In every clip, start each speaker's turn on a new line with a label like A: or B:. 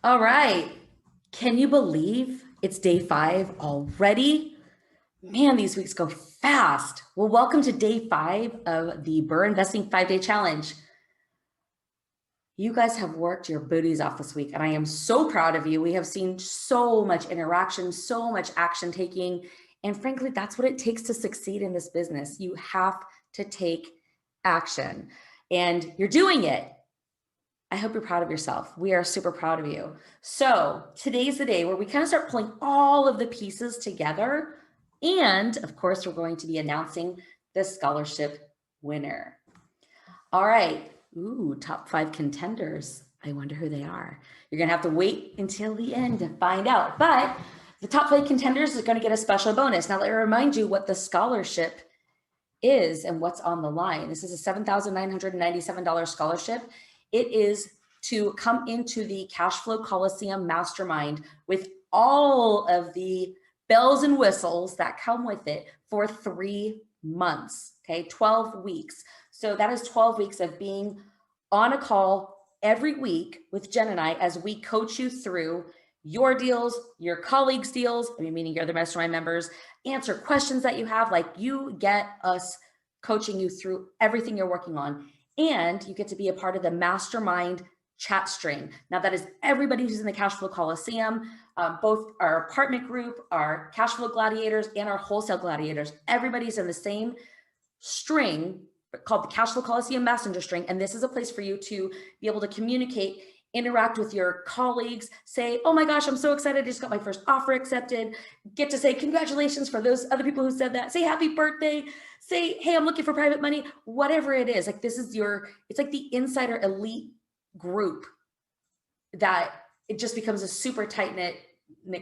A: All right. Can you believe it's day 5 already? Man, these weeks go fast. Well, welcome to day 5 of the BRRRR Investing 5-Day Challenge. You guys have worked your booties off this week, and I am so proud of you. We have seen so much interaction, so much action taking, and frankly, that's what it takes to succeed in this business. You have to take action, and you're doing it. I hope you're proud of yourself. We are super proud of you. So today's the day where we kind of start pulling all of the pieces together. And of course, we're going to be announcing the scholarship winner. All right. Ooh, top 5 contenders. I wonder who they are. You're going to have to wait until the end to find out. But the top 5 contenders is going to get a special bonus. Now, let me remind you what the scholarship is and what's on the line. This is a $7,997 scholarship. It is to come into the Cashflow Coliseum Mastermind with all of the bells and whistles that come with it for 3 months, okay, 12 weeks. So that is 12 weeks of being on a call every week with Jen and I as we coach you through your deals, your colleagues' deals, meaning your other mastermind members, answer questions that you have, like you get us coaching you through everything you're working on. And you get to be a part of the Mastermind chat string. Now that is everybody who's in the Cashflow Coliseum, both our apartment group, our Cashflow Gladiators, and our wholesale gladiators. Everybody's in the same string called the Cashflow Coliseum Messenger string. And this is a place for you to be able to communicate, interact with your colleagues, say, oh my gosh, I'm so excited. I just got my first offer accepted. Get to say congratulations for those other people who said that. Say happy birthday. Say, hey, I'm looking for private money. Whatever it is, like this is it's like the insider elite group that it just becomes a super tight-knit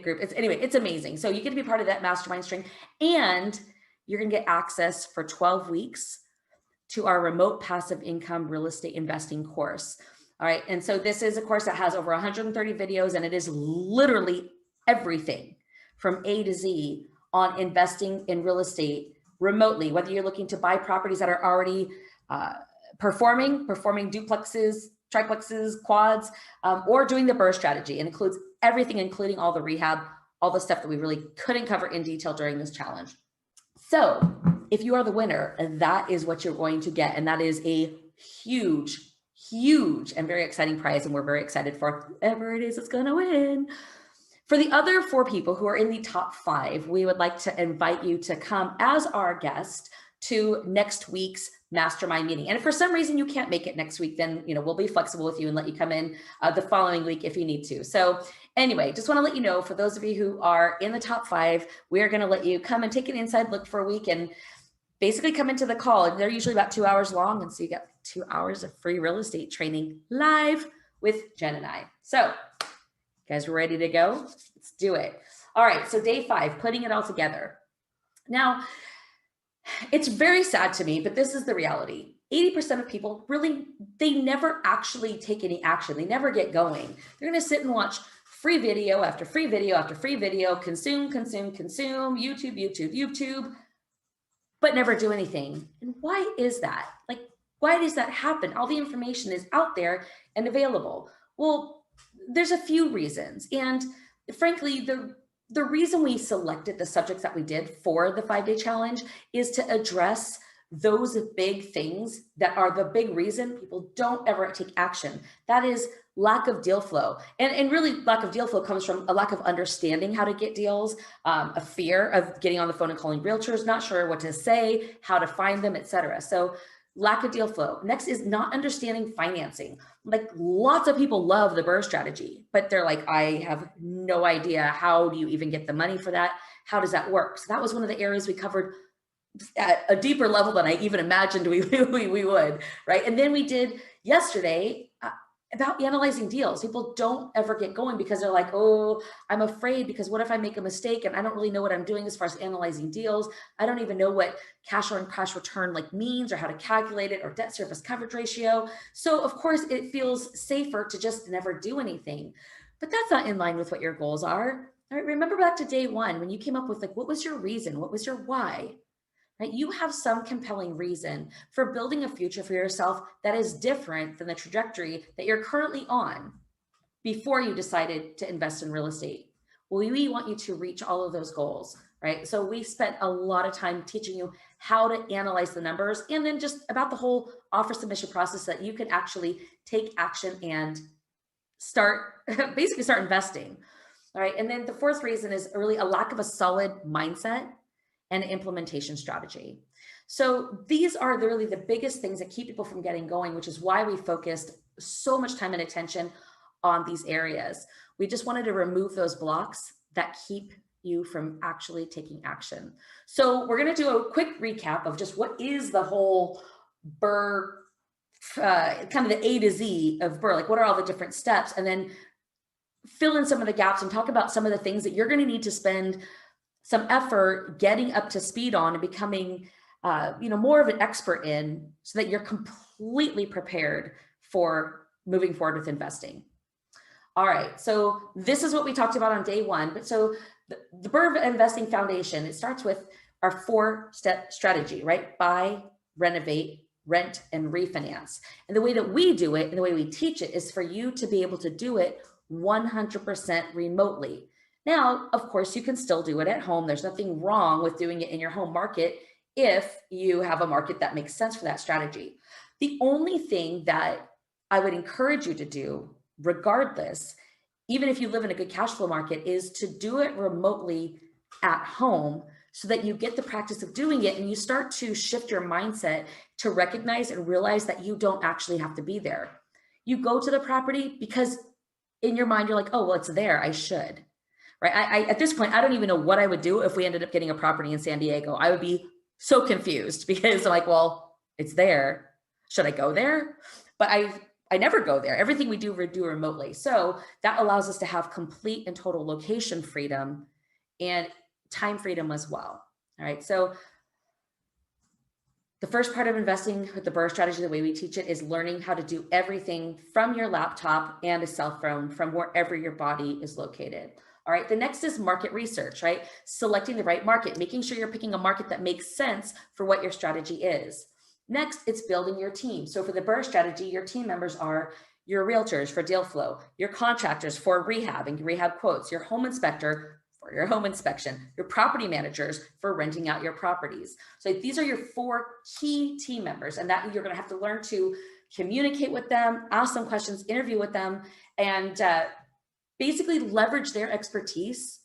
A: group. It's amazing. So you get to be part of that mastermind string, and you're gonna get access for 12 weeks to our remote passive income real estate investing course. All right, and so this is a course that has over 130 videos, and it is literally everything from A to Z on investing in real estate remotely, whether you're looking to buy properties that are already performing duplexes, triplexes, quads, or doing the BRRRR strategy. It includes everything, including all the rehab, all the stuff that we really couldn't cover in detail during this challenge. So if you are the winner, that is what you're going to get. And that is a huge and very exciting prize. And we're very excited for whoever it is that's going to win. For the other 4 people who are in the top 5, we would like to invite you to come as our guest to next week's mastermind meeting. And if for some reason you can't make it next week, then we'll be flexible with you and let you come in the following week if you need to. So anyway, just want to let you know, for those of you who are in the top 5, we are going to let you come and take an inside look for a week and basically come into the call. And they're usually about 2 hours long. And so you get 2 hours of free real estate training live with Jen and I. So you guys are ready to go? Let's do it. All right. So day 5, putting it all together. Now, it's very sad to me, but this is the reality. 80% of people really, they never actually take any action. They never get going. They're going to sit and watch free video after free video after free video, consume, YouTube, but never do anything. And why is that? Like, why does that happen? All the information is out there and available. Well, there's a few reasons. And frankly, the reason we selected the subjects that we did for the 5-day challenge is to address those big things that are the big reason people don't ever take action. That is lack of deal flow. And really lack of deal flow comes from a lack of understanding how to get deals, a fear of getting on the phone and calling realtors, not sure what to say, how to find them, etc. So lack of deal flow. Next is not understanding financing. Like lots of people love the BRRRR strategy, but they're like, I have no idea. How do you even get the money for that? How does that work? So that was one of the areas we covered at a deeper level than I even imagined we would, right? And then we did yesterday about analyzing deals. People don't ever get going because they're like, oh, I'm afraid because what if I make a mistake and I don't really know what I'm doing as far as analyzing deals. I don't even know what cash on cash return means or how to calculate it or debt service coverage ratio. So of course it feels safer to just never do anything, but that's not in line with what your goals are. All right, remember back to day 1 when you came up with what was your reason? What was your why? Right? You have some compelling reason for building a future for yourself that is different than the trajectory that you're currently on. before you decided to invest in real estate. Well, we want you to reach all of those goals, right? So we spent a lot of time teaching you how to analyze the numbers, and then just about the whole offer submission process so that you can actually take action and basically start investing. All right. And then the fourth reason is really a lack of a solid mindset and implementation strategy. So these are really the biggest things that keep people from getting going, which is why we focused so much time and attention on these areas. We just wanted to remove those blocks that keep you from actually taking action. So we're going to do a quick recap of just what is the whole BRRR, kind of the A to Z of BRRRR, like what are all the different steps, and then fill in some of the gaps and talk about some of the things that you're going to need to spend some effort getting up to speed on and becoming more of an expert in, so that you're completely prepared for moving forward with investing. All right, so this is what we talked about on day one. But so the BRRRR Investing Foundation, it starts with our 4-step strategy, right? Buy, renovate, rent, and refinance. And the way that we do it and the way we teach it is for you to be able to do it 100% remotely. Now, of course, you can still do it at home. There's nothing wrong with doing it in your home market if you have a market that makes sense for that strategy. The only thing that I would encourage you to do, regardless, even if you live in a good cash flow market, is to do it remotely at home so that you get the practice of doing it and you start to shift your mindset to recognize and realize that you don't actually have to be there. You go to the property because in your mind, you're like, oh, well, it's there, I should, right? I at this point, I don't even know what I would do if we ended up getting a property in San Diego. I would be so confused because I'm like, well, it's there. Should I go there? But I never go there. Everything we do remotely. So that allows us to have complete and total location freedom and time freedom as well. All right. So the first part of investing with the BRRRR strategy, the way we teach it, is learning how to do everything from your laptop and a cell phone from wherever your body is located. All right. The next is market research, right? Selecting the right market, making sure you're picking a market that makes sense for what your strategy is. Next, it's building your team. So for the BRRRR strategy, your team members are your realtors for deal flow, your contractors for rehab and rehab quotes, your home inspector for your home inspection, your property managers for renting out your properties. So these are your 4 key team members, and that you're going to have to learn to communicate with them, ask them questions, interview with them, and basically leverage their expertise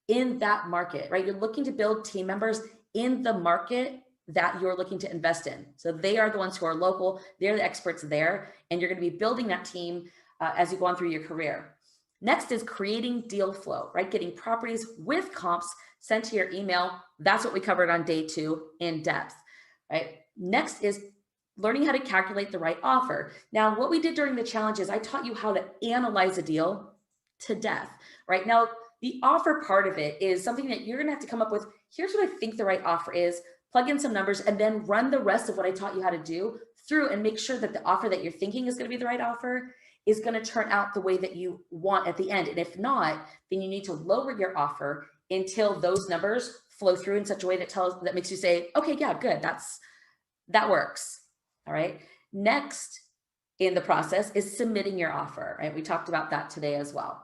A: in that market, right? You're looking to build team members in the market that you're looking to invest in. So they are the ones who are local, they're the experts there, and you're going to be building that team as you go on through your career. Next is creating deal flow, right? Getting properties with comps sent to your email. That's what we covered on day 2 in depth, right? Next is learning how to calculate the right offer. Now, what we did during the challenge is I taught you how to analyze a deal to death, right? Now, the offer part of it is something that you're going to have to come up with. Here's what I think the right offer is, plug in some numbers, and then run the rest of what I taught you how to do through and make sure that the offer that you're thinking is going to be the right offer is going to turn out the way that you want at the end. And if not, then you need to lower your offer until those numbers flow through in such a way that makes you say, okay, yeah, good, that works. All right. Next in the process is submitting your offer, right? We talked about that today as well.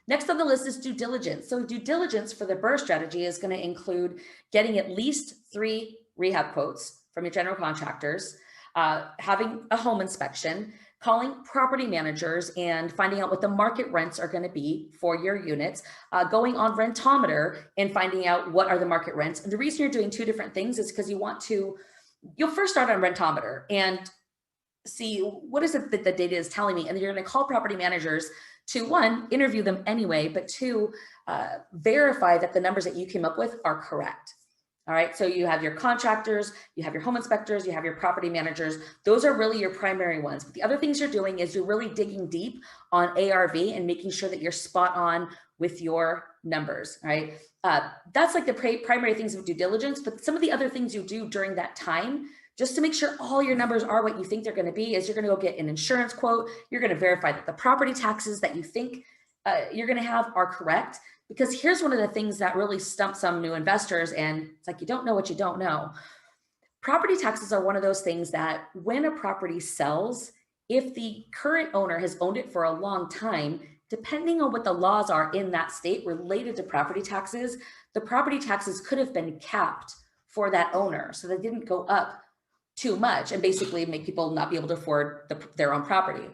A: Next on the list is due diligence. So due diligence for the BRRRR strategy is going to include getting at least 3 rehab quotes from your general contractors, having a home inspection, calling property managers and finding out what the market rents are going to be for your units, going on Rentometer and finding out what are the market rents. And the reason you're doing 2 different things is because you'll first start on Rentometer and see what is it that the data is telling me. And then you're going to call property managers to, 1, interview them anyway, but 2, verify that the numbers that you came up with are correct. All right, so you have your contractors, you have your home inspectors, you have your property managers. Those are really your primary ones. But the other things you're doing is you're really digging deep on ARV and making sure that you're spot on with your numbers, right? That's like the primary things of due diligence, but some of the other things you do during that time, just to make sure all your numbers are what you think they're going to be, is you're going to go get an insurance quote. You're going to verify that the property taxes that you think you're going to have are correct. Because here's one of the things that really stumps some new investors, and it's like, you don't know what you don't know. Property taxes are one of those things that when a property sells, If the current owner has owned it for a long time, depending on what the laws are in that state related to property taxes, the property taxes could have been capped for that owner. So they didn't go up too much and basically make people not be able to afford their own property.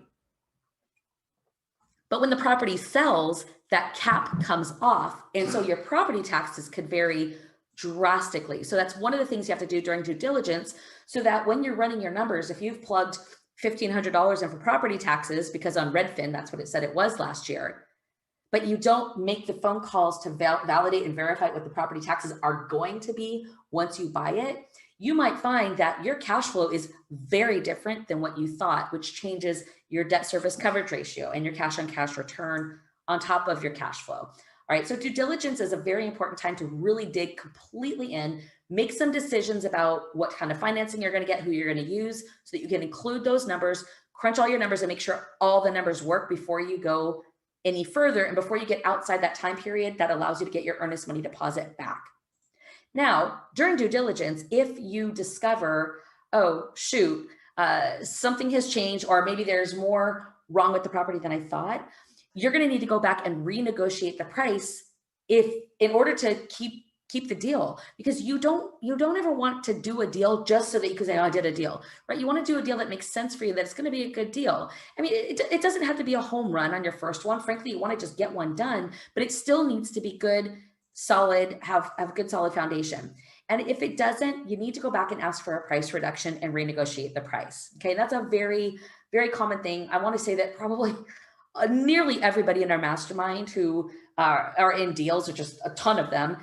A: But when the property sells, that cap comes off. And so your property taxes could vary drastically. So that's one of the things you have to do during due diligence, so that when you're running your numbers, if you've plugged $1,500 in for property taxes, because on Redfin, that's what it said it was last year, but you don't make the phone calls to validate and verify what the property taxes are going to be once you buy it, you might find that your cash flow is very different than what you thought, which changes your debt service coverage ratio and your cash on cash return on top of your cash flow. All right, so due diligence is a very important time to really dig completely in, make some decisions about what kind of financing you're going to get, who you're going to use, so that you can include those numbers, crunch all your numbers and make sure all the numbers work before you go any further and before you get outside that time period that allows you to get your earnest money deposit back. Now, during due diligence, if you discover, oh, shoot, something has changed, or maybe there's more wrong with the property than I thought, you're going to need to go back and renegotiate the price in order to keep the deal, because you don't ever want to do a deal just so that you can say, oh, I did a deal, right? You want to do a deal that makes sense for you, that it's going to be a good deal. I mean, it doesn't have to be a home run on your first one. Frankly, you want to just get one done, but it still needs to be good, solid, have a good solid foundation. And if it doesn't, you need to go back and ask for a price reduction and renegotiate the price. Okay, that's a very, very common thing. I want to say that probably nearly everybody in our mastermind who are in deals, or just a ton of them,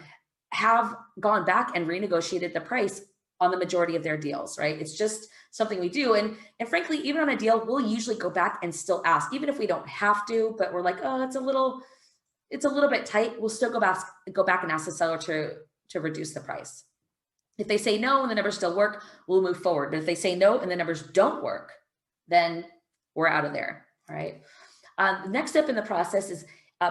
A: have gone back and renegotiated the price on the majority of their deals, right? It's just something we do. And frankly, even on a deal, we'll usually go back and still ask, even if we don't have to, but we're like, oh, it's a little bit tight. We'll still go back and ask the seller to reduce the price. If they say no and the numbers still work, we'll move forward. But if they say no and the numbers don't work, then we're out of there, all right? The next step in the process is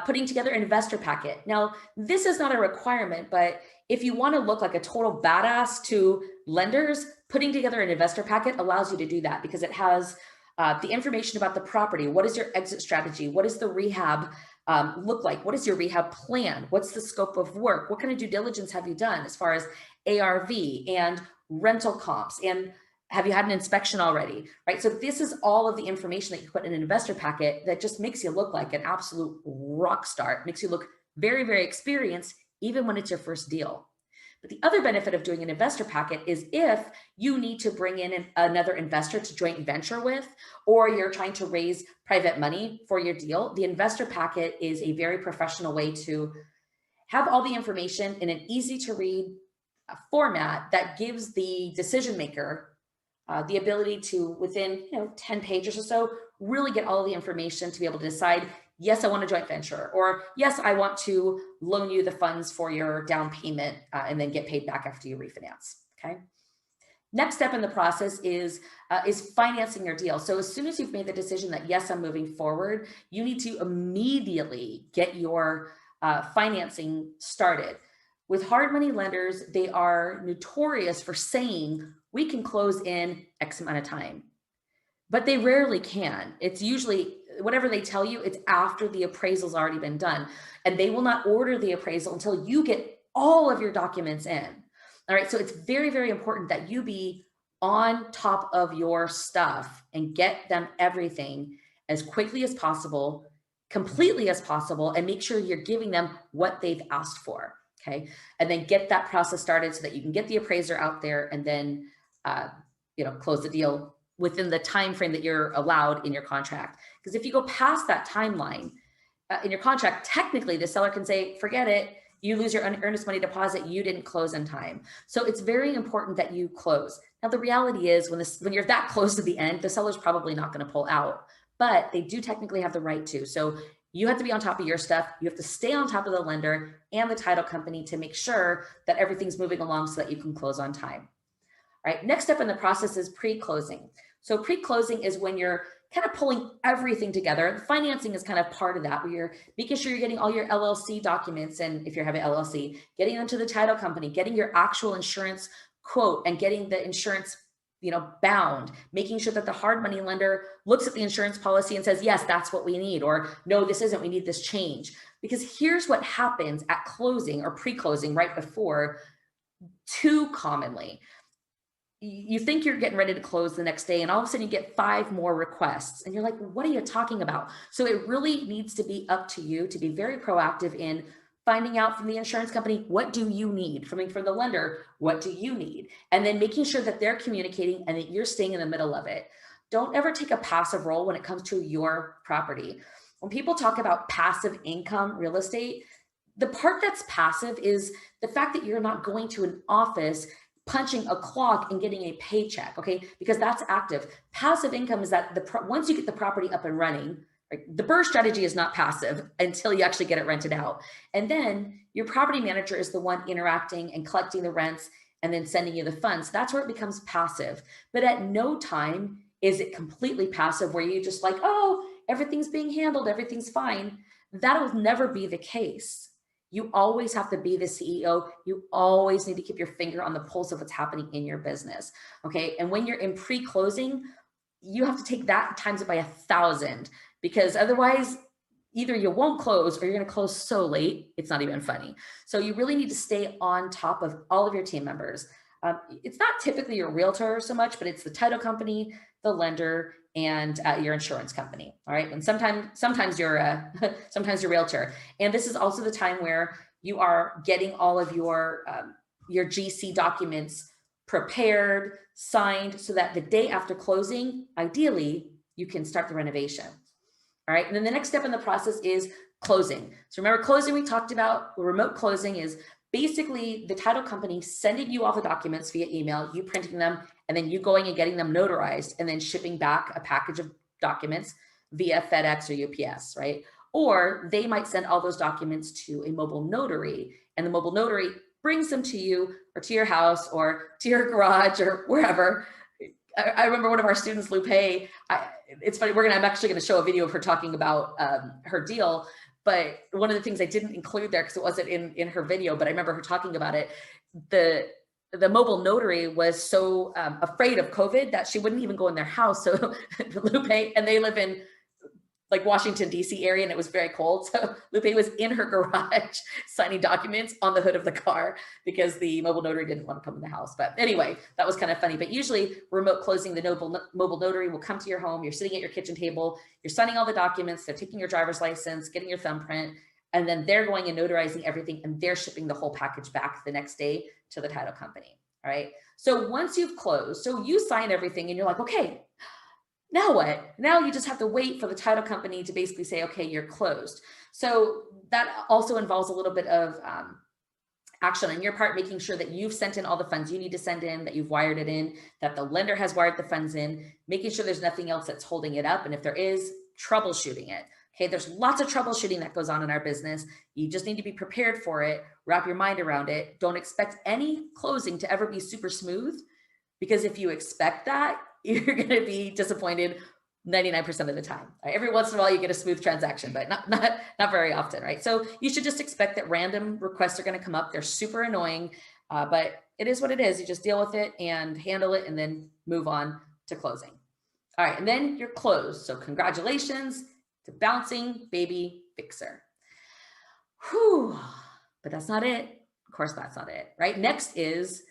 A: putting together an investor packet. Now, this is not a requirement, but if you want to look like a total badass to lenders, putting together an investor packet allows you to do that, because it has the information about the property. What is your exit strategy? What does the rehab look like? What is your rehab plan? What's the scope of work? What kind of due diligence have you done as far as ARV and rental comps? And have you had an inspection already, right? So this is all of the information that you put in an investor packet that just makes you look like an absolute rock star. It makes you look very, very experienced, even when it's your first deal. But the other benefit of doing an investor packet is if you need to bring in another investor to joint venture with, or you're trying to raise private money for your deal, the investor packet is a very professional way to have all the information in an easy to read format that gives the decision maker the ability to, within 10 pages or so, really get all the information to be able to decide, yes, I want a joint venture, or yes, I want to loan you the funds for your down payment and then get paid back after you refinance, okay? Next step in the process is financing your deal. So as soon as you've made the decision that, yes, I'm moving forward, you need to immediately get your financing started. With hard money lenders, they are notorious for saying, we can close in X amount of time, but they rarely can. It's usually, whatever they tell you, it's after the appraisal's already been done, and they will not order the appraisal until you get all of your documents in. All right, so it's very, very important that you be on top of your stuff and get them everything as quickly as possible, completely as possible, and make sure you're giving them what they've asked for, okay? And then get that process started so that you can get the appraiser out there and then close the deal within the time frame that you're allowed in your contract. Because if you go past that timeline in your contract, technically the seller can say, forget it, you lose your earnest money deposit, you didn't close in time. So it's very important that you close. Now, the reality is when you're that close to the end, the seller's probably not going to pull out, but they do technically have the right to. So you have to be on top of your stuff. You have to stay on top of the lender and the title company to make sure that everything's moving along so that you can close on time. All right, next step in the process is pre-closing. So pre-closing is when you're kind of pulling everything together. Financing is kind of part of that, where you're making sure you're getting all your LLC documents, and if you're having LLC, getting them to the title company, getting your actual insurance quote, and getting the insurance bound, making sure that the hard money lender looks at the insurance policy and says, yes, that's what we need, or no, this isn't, we need this change. Because here's what happens at closing or pre-closing right before, too commonly. You think you're getting ready to close the next day, and all of a sudden you get 5 more requests, and you're like, what are you talking about? So it really needs to be up to you to be very proactive in finding out from the insurance company, what do you need? From the lender, what do you need? And then making sure that they're communicating and that you're staying in the middle of it. Don't ever take a passive role when it comes to your property. When people talk about passive income real estate, the part that's passive is the fact that you're not going to an office, punching a clock and getting a paycheck, okay? Because that's active. Passive income is that once you get the property up and running, right, the BRRRR strategy is not passive until you actually get it rented out. And then your property manager is the one interacting and collecting the rents and then sending you the funds. That's where it becomes passive. But at no time is it completely passive where you just like, oh, everything's being handled, everything's fine. That'll never be the case. You always have to be the CEO. You always need to keep your finger on the pulse of what's happening in your business, okay? And when you're in pre-closing, you have to take that times it by 1,000, because otherwise either you won't close or you're gonna close so late, it's not even funny. So you really need to stay on top of all of your team members. It's not typically your realtor so much, but it's the title company, the lender, and your insurance company. All right. And sometimes you're sometimes your realtor. And this is also the time where you are getting all of your GC documents prepared, signed, so that the day after closing, ideally, you can start the renovation. All right. And then the next step in the process is closing. So remember, closing, we talked about remote closing is basically the title company sending you all the documents via email, you printing them, and then you going and getting them notarized and then shipping back a package of documents via FedEx or UPS, right? Or they might send all those documents to a mobile notary, and the mobile notary brings them to you or to your house or to your garage or wherever. I remember one of our students, LUPEI, it's funny, I'm actually going to show a video of her talking about her deal. But one of the things I didn't include there because it wasn't in her video, but I remember her talking about it. The mobile notary was so afraid of COVID that she wouldn't even go in their house. So LUPEI, and they live in like Washington, DC area, and it was very cold. So LUPEI was in her garage signing documents on the hood of the car because the mobile notary didn't want to come in the house. But anyway, that was kind of funny. But usually remote closing, the mobile notary will come to your home. You're sitting at your kitchen table. You're signing all the documents. They're taking your driver's license, getting your thumbprint, and then they're going and notarizing everything, and they're shipping the whole package back the next day to the title company. All right. So once you've closed, so you sign everything and you're like, okay, now what? Now you just have to wait for the title company to basically say, okay, you're closed. So that also involves a little bit of action on your part, making sure that you've sent in all the funds you need to send in, that you've wired it in, that the lender has wired the funds in, making sure there's nothing else that's holding it up. And if there is, troubleshooting it. Okay, there's lots of troubleshooting that goes on in our business. You just need to be prepared for it, wrap your mind around it. Don't expect any closing to ever be super smooth, because if you expect that, you're going to be disappointed 99% of the time. Right? Every once in a while you get a smooth transaction, but not very often, right? So you should just expect that random requests are going to come up. They're super annoying, but it is what it is. You just deal with it and handle it and then move on to closing. All right, and then you're closed. So congratulations to bouncing baby fixer. Whew, but that's not it. Of course, that's not it, right? Next is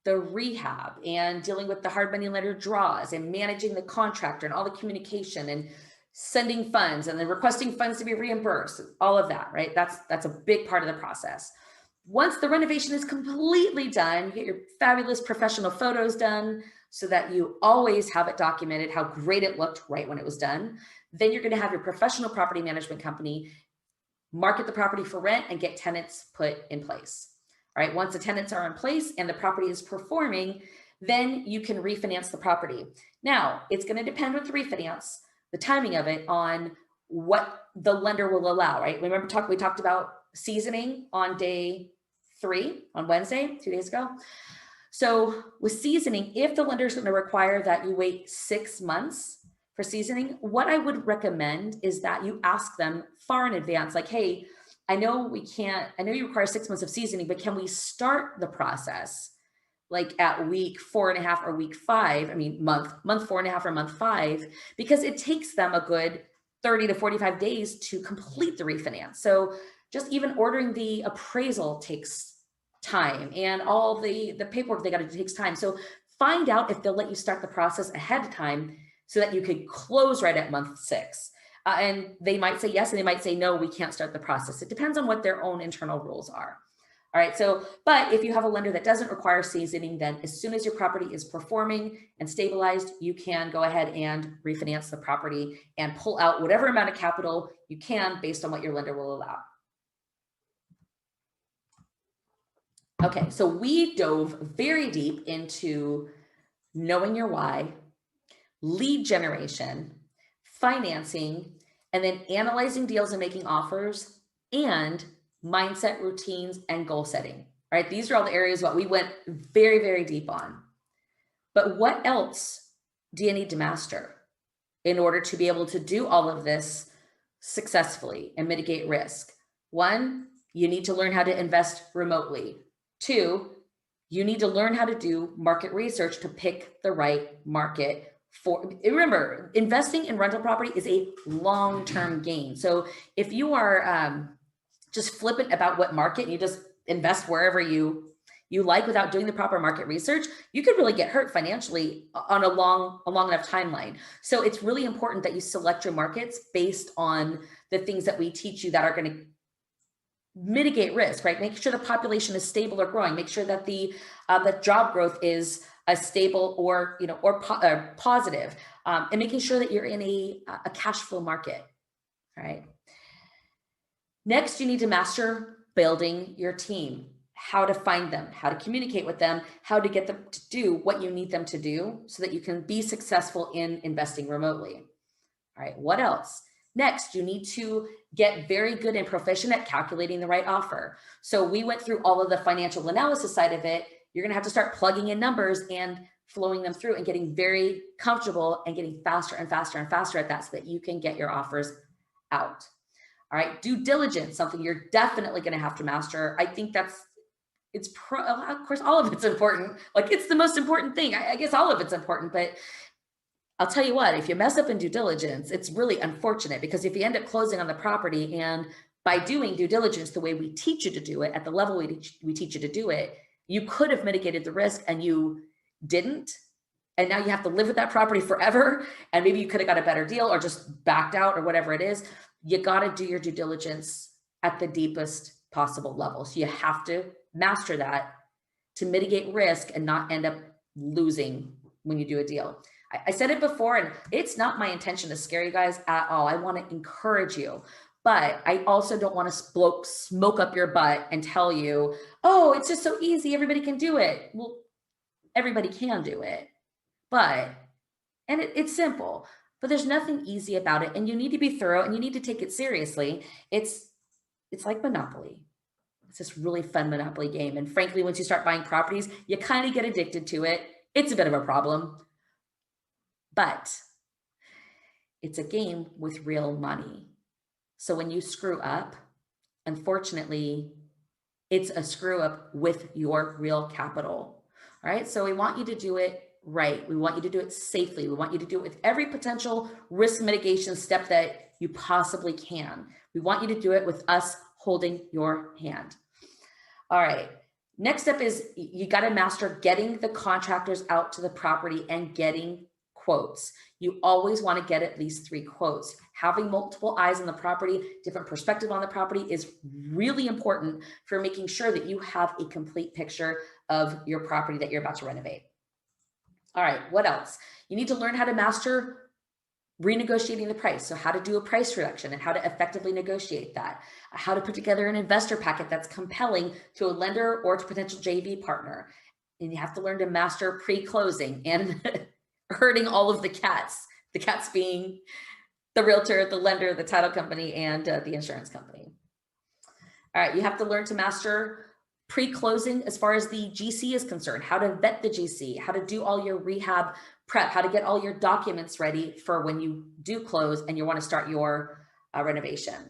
A: the rehab and dealing with the hard money lender draws and managing the contractor and all the communication and sending funds and then requesting funds to be reimbursed, all of that, right? That's a big part of the process. Once the renovation is completely done, you get your fabulous professional photos done so that you always have it documented how great it looked right when it was done. Then you're going to have your professional property management company market the property for rent and get tenants put in place. All right, once the tenants are in place and the property is performing, then you can refinance the property. Now, it's going to depend with the refinance, the timing of it, on what the lender will allow, right? Remember, we talked about seasoning on day 3 on Wednesday, 2 days ago. So with seasoning, if the lender is going to require that you wait 6 months for seasoning, what I would recommend is that you ask them far in advance, like, hey, I know you require 6 months of seasoning, but can we start the process like at week 4.5 or week 5, I mean, month 4.5 or month 5, because it takes them a good 30 to 45 days to complete the refinance. So just even ordering the appraisal takes time, and all the paperwork they got to do takes time. So find out if they'll let you start the process ahead of time so that you could close right at month 6. And they might say yes, and they might say no, we can't start the process. It depends on what their own internal rules are. All right, so, but if you have a lender that doesn't require seasoning, then as soon as your property is performing and stabilized, you can go ahead and refinance the property and pull out whatever amount of capital you can based on what your lender will allow. Okay, so we dove very deep into knowing your why, lead generation, financing, and then analyzing deals and making offers, and mindset, routines, and goal setting. All right, these are all the areas what we went very, very deep on. But what else do you need to master in order to be able to do all of this successfully and mitigate risk? 1, you need to learn how to invest remotely. 2, you need to learn how to do market research to pick the right market. Remember, investing in rental property is a long-term gain. So if you are just flippant about what market and you just invest wherever you like without doing the proper market research, you could really get hurt financially on a long enough timeline. So it's really important that you select your markets based on the things that we teach you that are going to mitigate risk, right? Make sure the population is stable or growing. Make sure that the job growth is stable or positive, and making sure that you're in a cash flow market, right? Next, you need to master building your team, how to find them, how to communicate with them, how to get them to do what you need them to do so that you can be successful in investing remotely. All right, what else? Next, you need to get very good and proficient at calculating the right offer. So we went through all of the financial analysis side of it. You're going to have to start plugging in numbers and flowing them through and getting very comfortable and getting faster and faster and faster at that so that you can get your offers out. All right, due diligence, something you're definitely going to have to master. I think of course, all of it's important. Like, it's the most important thing. I guess all of it's important, but I'll tell you what, if you mess up in due diligence, it's really unfortunate, because if you end up closing on the property, and by doing due diligence the way we teach you to do it, at the level we teach you to do it, you could have mitigated the risk and you didn't. And now you have to live with that property forever. And maybe you could have got a better deal or just backed out or whatever it is. You got to do your due diligence at the deepest possible level. So you have to master that to mitigate risk and not end up losing when you do a deal. I said it before, and it's not my intention to scare you guys at all. I want to encourage you, but I also don't want to smoke up your butt and tell you, oh, it's just so easy, everybody can do it. Well, everybody can do it, and it's simple, but there's nothing easy about it, and you need to be thorough and you need to take it seriously. It's like Monopoly. It's this really fun Monopoly game. And frankly, once you start buying properties, you kind of get addicted to it. It's a bit of a problem, but it's a game with real money. So when you screw up, unfortunately, it's a screw up with your real capital. All right. So we want you to do it right. We want you to do it safely. We want you to do it with every potential risk mitigation step that you possibly can. We want you to do it with us holding your hand. All right. Next step is you got to master getting the contractors out to the property and getting quotes. You always want to get at least 3 quotes. Having multiple eyes on the property, different perspective on the property is really important for making sure that you have a complete picture of your property that you're about to renovate. All right, what else? You need to learn how to master renegotiating the price. So how to do a price reduction and how to effectively negotiate that. How to put together an investor packet that's compelling to a lender or to potential JV partner. And you have to learn to master pre-closing and herding all of the cats being the realtor, the lender, the title company, and the insurance company. All right, you have to learn to master pre-closing as far as the GC is concerned, how to vet the GC, how to do all your rehab prep, how to get all your documents ready for when you do close and you want to start your renovation.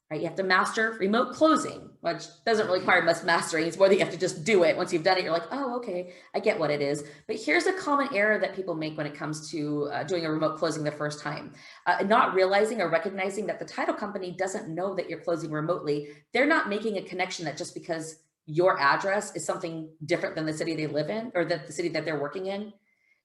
A: right? You have to master remote closing, which doesn't really require much mastering. It's more that you have to just do it. Once you've done it, you're like, oh, okay, I get what it is. But here's a common error that people make when it comes to doing a remote closing the first time. Not realizing or recognizing that the title company doesn't know that you're closing remotely. They're not making a connection that just because your address is something different than the city they live in or the city that they're working in,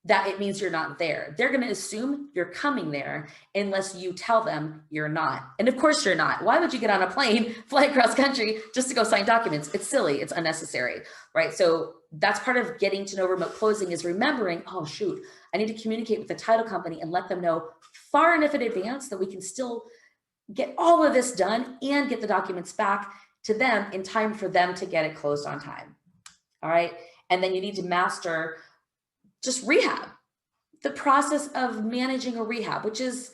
A: that it means you're not there. They're going to assume you're coming there unless you tell them you're not. And of course you're not. Why would you get on a plane, fly across country just to go sign documents? It's silly. It's unnecessary, right? So that's part of getting to know remote closing is remembering, oh shoot, I need to communicate with the title company and let them know far enough in advance that we can still get all of this done and get the documents back to them in time for them to get it closed on time. All right. And then you need to master just rehab, the process of managing a rehab, which is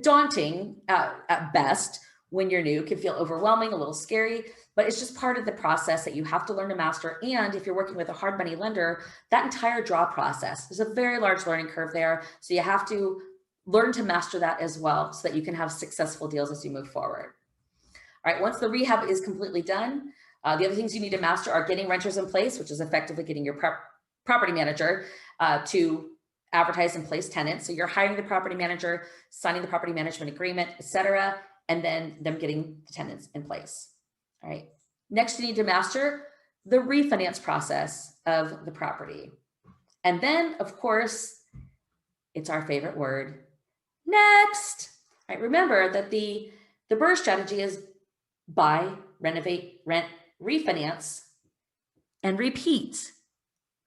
A: daunting at best when you're new, can feel overwhelming, a little scary, but it's just part of the process that you have to learn to master. And if you're working with a hard money lender, that entire draw process, there's a very large learning curve there. So you have to learn to master that as well so that you can have successful deals as you move forward. All right, once the rehab is completely done, the other things you need to master are getting renters in place, which is effectively getting your property manager to advertise and place tenants. So you're hiring the property manager, signing the property management agreement, et cetera, and then them getting the tenants in place. All right. Next, you need to master the refinance process of the property. And then, of course, it's our favorite word, next. All right. Remember that the BRRRR strategy is buy, renovate, rent, refinance, and repeat.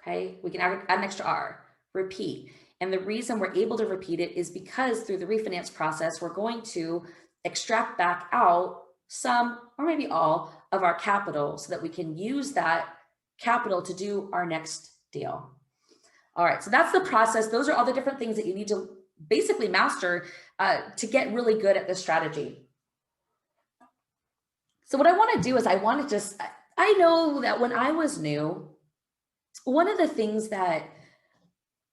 A: Okay, we can add an extra R, repeat. And the reason we're able to repeat it is because through the refinance process, we're going to extract back out some or maybe all of our capital so that we can use that capital to do our next deal. All right, so that's the process. Those are all the different things that you need to basically master to get really good at this strategy. So what I want to do is I know that when I was new, one of the things that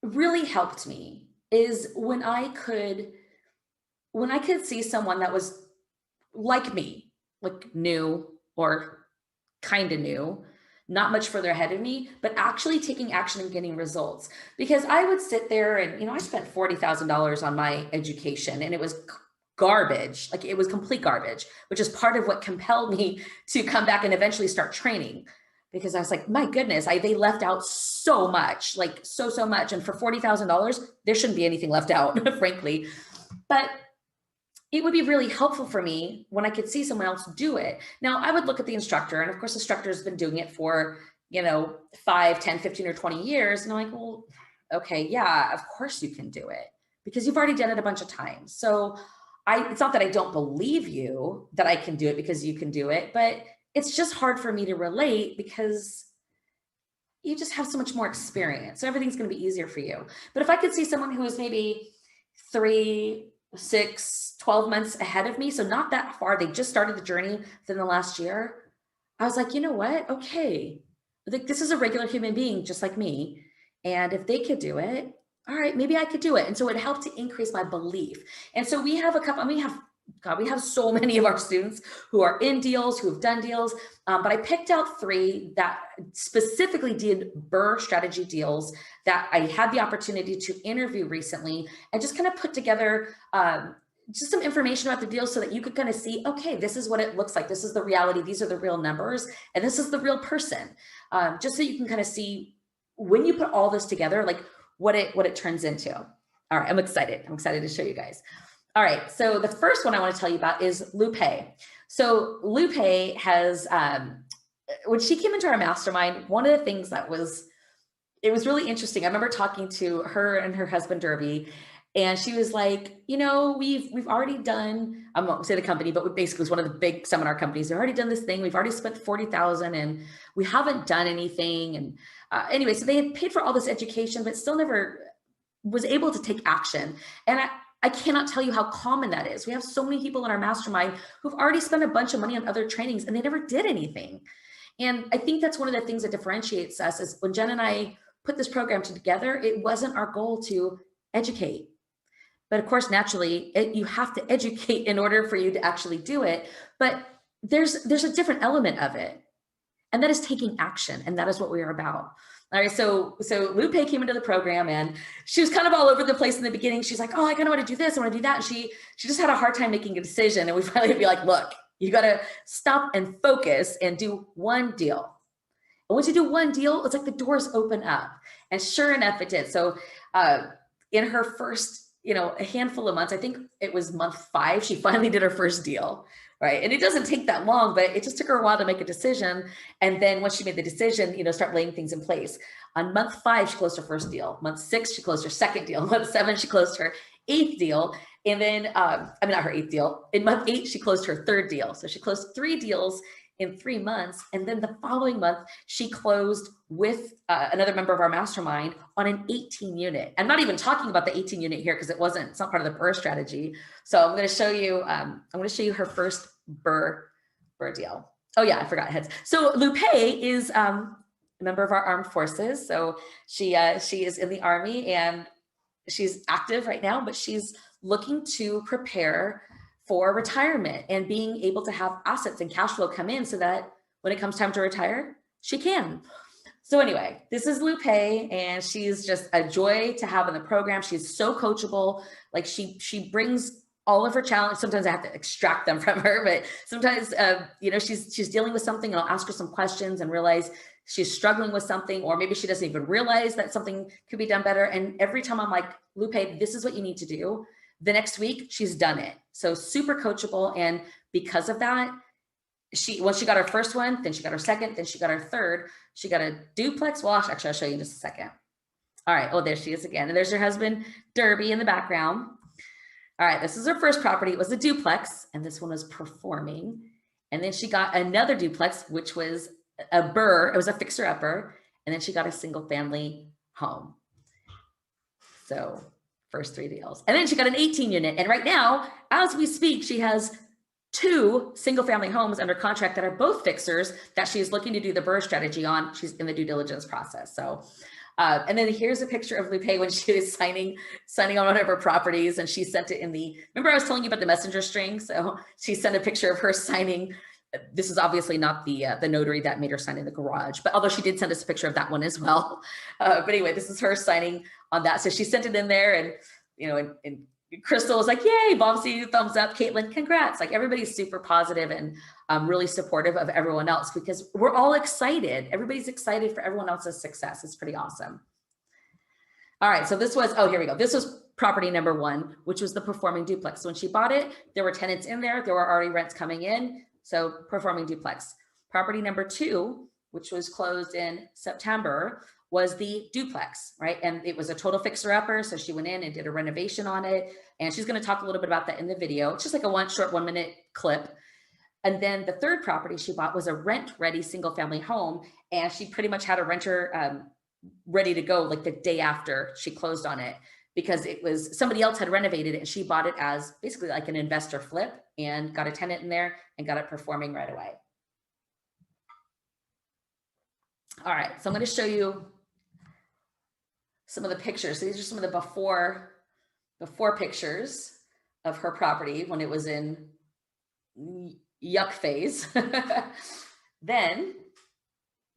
A: really helped me is when I could see someone that was like me, like new or kind of new, not much further ahead of me, but actually taking action and getting results. Because I would sit there and, I spent $40,000 on my education and it was garbage. Like it was complete garbage, which is part of what compelled me to come back and eventually start training. Because I was like, my goodness, they left out so much, like so much. And for $40,000, there shouldn't be anything left out, frankly. But it would be really helpful for me when I could see someone else do it. Now, I would look at the instructor, and of course, the instructor has been doing it for, 5, 10, 15, or 20 years. And I'm like, well, okay, yeah, of course you can do it because you've already done it a bunch of times. So it's not that I don't believe you that I can do it because you can do it, but it's just hard for me to relate because you just have so much more experience. So everything's going to be easier for you. But if I could see someone who is maybe 3, 6, 12 months ahead of me, so not that far, they just started the journey within the last year, I was like, you know what? Okay, this is a regular human being just like me. And if they could do it, all right, maybe I could do it. And so it helped to increase my belief. And so we have we have so many of our students who are in deals, who have done deals, but I picked out 3 that specifically did BRRRR strategy deals that I had the opportunity to interview recently and just kind of put together just some information about the deal so that you could kind of see, okay, this is what it looks like. This is the reality. These are the real numbers, and this is the real person. Just so you can kind of see when you put all this together, like what it turns into. All right, I'm excited. I'm excited to show you guys. All right, so the first one I want to tell you about is LUPEI. So LUPEI has, when she came into our mastermind, one of the things it was really interesting. I remember talking to her and her husband Derby, and she was like, we've already done, I won't say the company, but basically it's one of the big seminar companies. They've already done this thing. We've already spent $40,000 and we haven't done anything. And anyway, so they had paid for all this education, but still never was able to take action. And I cannot tell you how common that is. We have so many people in our mastermind who've already spent a bunch of money on other trainings and they never did anything. And I think that's one of the things that differentiates us is when Jen and I put this program together, it wasn't our goal to educate. But of course, naturally, you have to educate in order for you to actually do it. But there's a different element of it. And that is taking action. And that is what we are about. All right, so LUPEI came into the program and she was kind of all over the place in the beginning. She's like, oh, I kind of want to do this, I want to do that. And she just had a hard time making a decision. And we finally be like, look, you got to stop and focus and do one deal. And once you do one deal, it's like the doors open up. And sure enough, it did. So in her first, a handful of months, I think it was month 5, she finally did her first deal. Right. And it doesn't take that long, but it just took her a while to make a decision. And then once she made the decision, start laying things in place. On month 5, she closed her first deal. Month 6, she closed her second deal. Month 7, she closed her 8th deal. And then, not her 8th deal. In month 8, she closed her 3rd deal. So she closed 3 deals in 3 months. And then the following month, she closed with another member of our mastermind on an 18 unit. I'm not even talking about the 18 unit here because it's not part of the BRRR strategy. So I'm going to show you, her first BRRR deal. Oh yeah, I forgot heads. So LUPEI is a member of our armed forces. So she is in the Army and she's active right now, but she's looking to prepare for retirement and being able to have assets and cash flow come in so that when it comes time to retire, she can. So anyway, this is LUPEI and she's just a joy to have in the program. She's so coachable. Like she brings all of her challenges. Sometimes I have to extract them from her, but sometimes, she's dealing with something and I'll ask her some questions and realize she's struggling with something, or maybe she doesn't even realize that something could be done better. And every time I'm like, LUPEI, this is what you need to do. The next week, she's done it. So super coachable. And because of that, once she got her first one, then she got her second, then she got her third, she got a duplex. Well, actually, I'll show you in just a second. All right. Oh, there she is again. And there's her husband, Derby, in the background. All right. This is her first property. It was a duplex, and this one was performing. And then she got another duplex, which was a BRRRR. It was a fixer-upper. And then she got a single-family home. So first 3 deals. And then she got an 18 unit. And right now, as we speak, she has 2 single-family homes under contract that are both fixers that she's looking to do the BRRRR strategy on. She's in the due diligence process. So, and then here's a picture of LUPEI when she was signing on one of her properties, and she sent it in remember I was telling you about the messenger string? So she sent a picture of her signing. This is obviously not the notary that made her sign in the garage, but although she did send us a picture of that one as well. But anyway, this is her signing on that. So she sent it in there, and and Crystal was like, yay, Bombsy, thumbs up. Caitlin, congrats. Like, everybody's super positive and really supportive of everyone else because we're all excited. Everybody's excited for everyone else's success. It's pretty awesome. All right, so this was, here we go. This was property number 1, which was the performing duplex. So when she bought it, there were tenants in there. There were already rents coming in. So performing duplex. Property number 2, which was closed in September, was the duplex, right? And it was a total fixer-upper. So she went in and did a renovation on it. And she's going to talk a little bit about that in the video. It's just like a short 1-minute clip. And then the 3rd property she bought was a rent-ready single-family home. And she pretty much had a renter ready to go like the day after she closed on it, because it was somebody else had renovated it and she bought it as basically like an investor flip and got a tenant in there and got it performing right away. All right, so I'm going to show you some of the pictures. So these are some of the before pictures of her property when it was in yuck phase. Then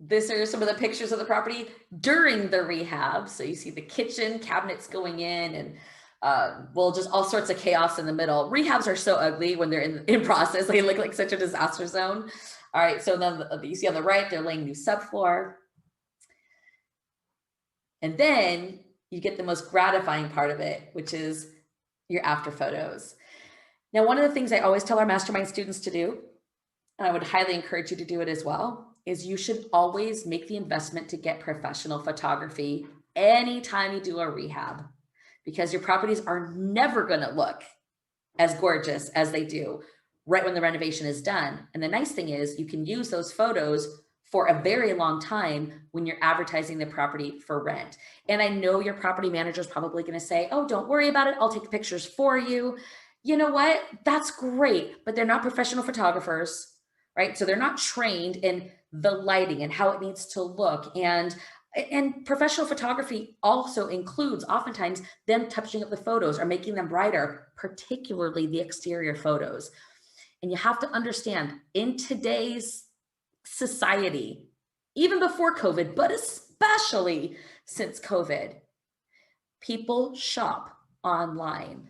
A: these are some of the pictures of the property during the rehab. So you see the kitchen cabinets going in and just all sorts of chaos in the middle. Rehabs are so ugly when they're in process. They look like such a disaster zone. All right, so then you see on the right, they're laying new subfloor. And then you get the most gratifying part of it, which is your after photos. Now, one of the things I always tell our mastermind students to do, and I would highly encourage you to do it as well, is you should always make the investment to get professional photography anytime you do a rehab, because your properties are never going to look as gorgeous as they do right when the renovation is done. And the nice thing is you can use those photos for a very long time when you're advertising the property for rent. And I know your property manager is probably going to say, oh, don't worry about it, I'll take the pictures for you. You know what? That's great, but they're not professional photographers, right? So they're not trained in the lighting and how it needs to look and And professional photography also includes oftentimes them touching up the photos or making them brighter, particularly the exterior photos. And you have to understand, in today's society, even before COVID, but especially since COVID, people shop online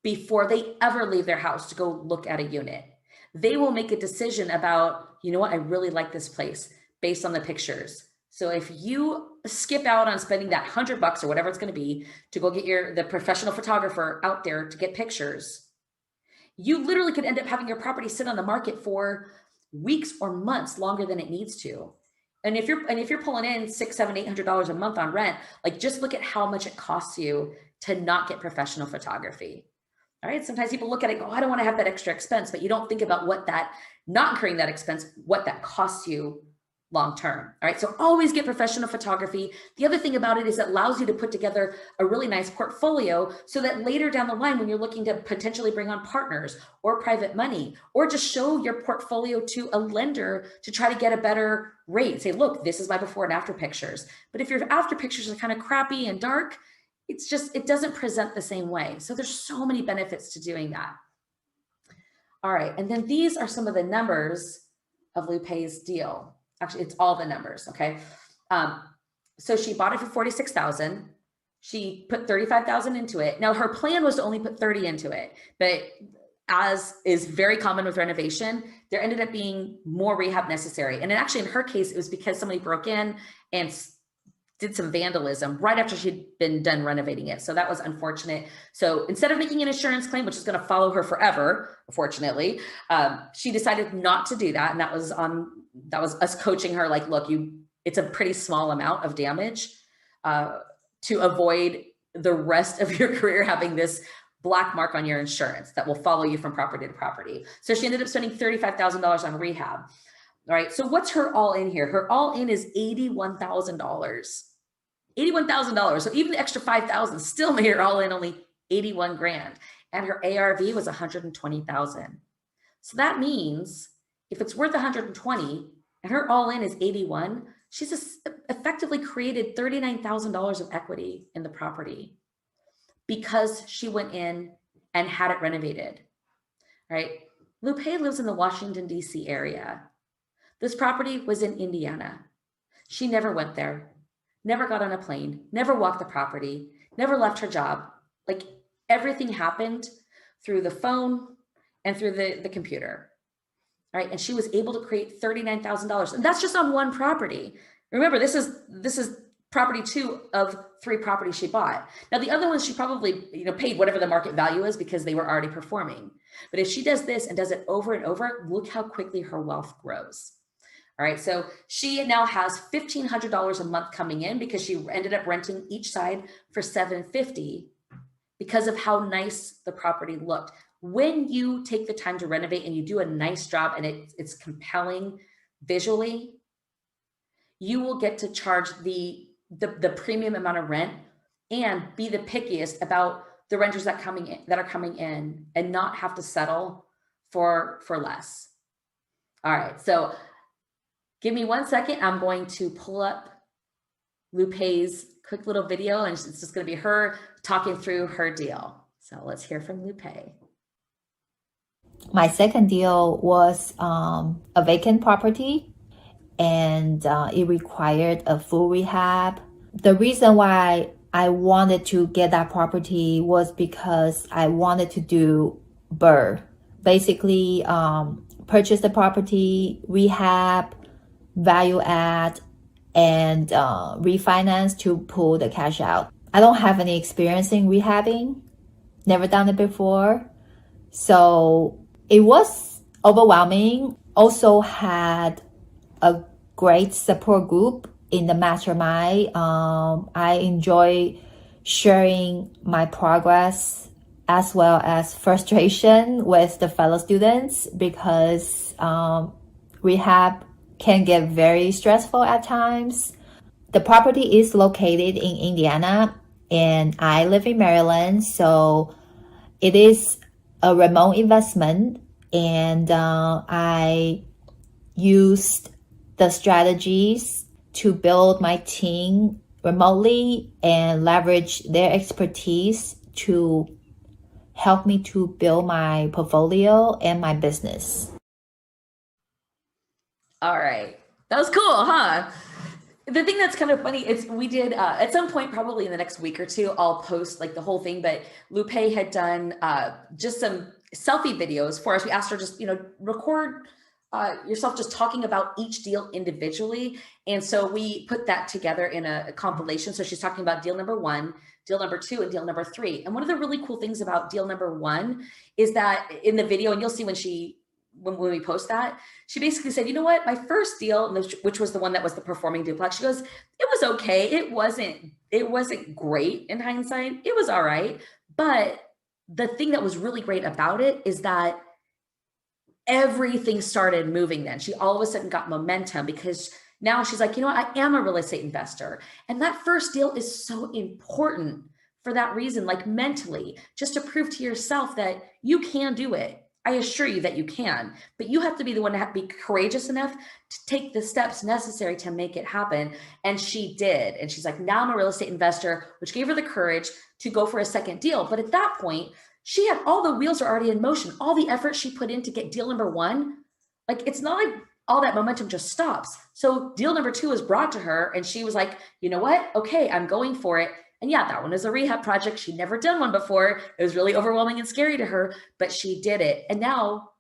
A: before they ever leave their house to go look at a unit. They will make a decision about, you know what, I really like this place based on the pictures. So if you skip out on spending that $100 or whatever it's going to be to go get the professional photographer out there to get pictures, you literally could end up having your property sit on the market for weeks or months longer than it needs to. And if you're pulling in $600, $700, $800 a month on rent, like just look at how much it costs you to not get professional photography. All right. Sometimes people look at it and go, I don't want to have that extra expense, but you don't think about what that, not incurring that expense, what that costs you long-term. All right. So always get professional photography. The other thing about it is it allows you to put together a really nice portfolio so that later down the line, when you're looking to potentially bring on partners or private money, or just show your portfolio to a lender to try to get a better rate, say, look, this is my before and after pictures. But if your after pictures are kind of crappy and dark, it doesn't present the same way. So there's so many benefits to doing that. All right. And then these are some of the numbers of LUPEI's deal. Actually, it's all the numbers, okay? So she bought it for $46,000. She put $35,000 into it. Now her plan was to only put $30,000 into it, but as is very common with renovation, there ended up being more rehab necessary. And actually in her case, it was because somebody broke in and did some vandalism right after she'd been done renovating it. So that was unfortunate. So instead of making an insurance claim, which is going to follow her forever, unfortunately, she decided not to do that. And that was us coaching her, like, look, it's a pretty small amount of damage to avoid the rest of your career having this black mark on your insurance that will follow you from property to property. So she ended up spending $35,000 on rehab. All right. So what's her all in here? Her all in is $81,000. $81,000. So even the extra $5,000 still made her all in only 81 grand. And her ARV was 120,000. So that means if it's worth 120 and her all in is 81, she's just effectively created $39,000 of equity in the property because she went in and had it renovated, right? LUPEI lives in the Washington, D.C. area. This property was in Indiana. She never went there, never got on a plane, never walked the property, never left her job. Like everything happened through the phone and through the computer, right? And she was able to create $39,000. And that's just on one property. Remember, this is property 2 of 3 properties she bought. Now, the other ones she probably paid whatever the market value is because they were already performing. But if she does this and does it over and over, look how quickly her wealth grows. All right, so she now has $1,500 a month coming in because she ended up renting each side for $750 because of how nice the property looked. When you take the time to renovate and you do a nice job and it's compelling visually, you will get to charge the premium amount of rent and be the pickiest about the renters that are coming in and not have to settle for less. All right, so give me 1 second. I'm going to pull up LUPEI's quick little video, and it's just going to be her talking through her deal. So let's hear from LUPEI.
B: My second deal was a vacant property, and it required a full rehab. The reason why I wanted to get that property was because I wanted to do BRRRR. Basically, purchase the property, rehab, value add, and refinance to pull the cash out. I don't have any experience in rehabbing, never done it before. So it was overwhelming. Also had a great support group in the Mastermind. I enjoy sharing my progress as well as frustration with the fellow students because rehab can get very stressful at times. The property is located in Indiana and I live in Maryland, so it is a remote investment, and I used the strategies to build my team remotely and leverage their expertise to help me to build my portfolio and my business.
A: All right. That was cool, huh? The thing that's kind of funny is we did at some point, probably in the next week or two, I'll post like the whole thing, but LUPEI had done just some selfie videos for us. We asked her just, record yourself just talking about each deal individually. And so we put that together in a compilation. So she's talking about deal number 1, deal number 2, and deal number 3. And one of the really cool things about deal number 1 is that in the video, and you'll see when we post that, she basically said, you know what, my first deal, which was the one that was the performing duplex, she goes, it was okay. It wasn't great in hindsight. It was all right. But the thing that was really great about it is that everything started moving then. She all of a sudden got momentum because now she's like, you know what, I am a real estate investor. And that first deal is so important for that reason, like mentally, just to prove to yourself that you can do it. I assure you that you can, but you have to be the one to be courageous enough to take the steps necessary to make it happen. And she did. And she's like, now I'm a real estate investor, which gave her the courage to go for a second deal. But at that point, she had all the wheels are already in motion. All the effort she put in to get deal number 1, like it's not like all that momentum just stops. So deal number 2 was brought to her and she was like, you know what? Okay, I'm going for it. And yeah, that one is a rehab project. She'd never done one before. It was really overwhelming and scary to her, but she did it. And now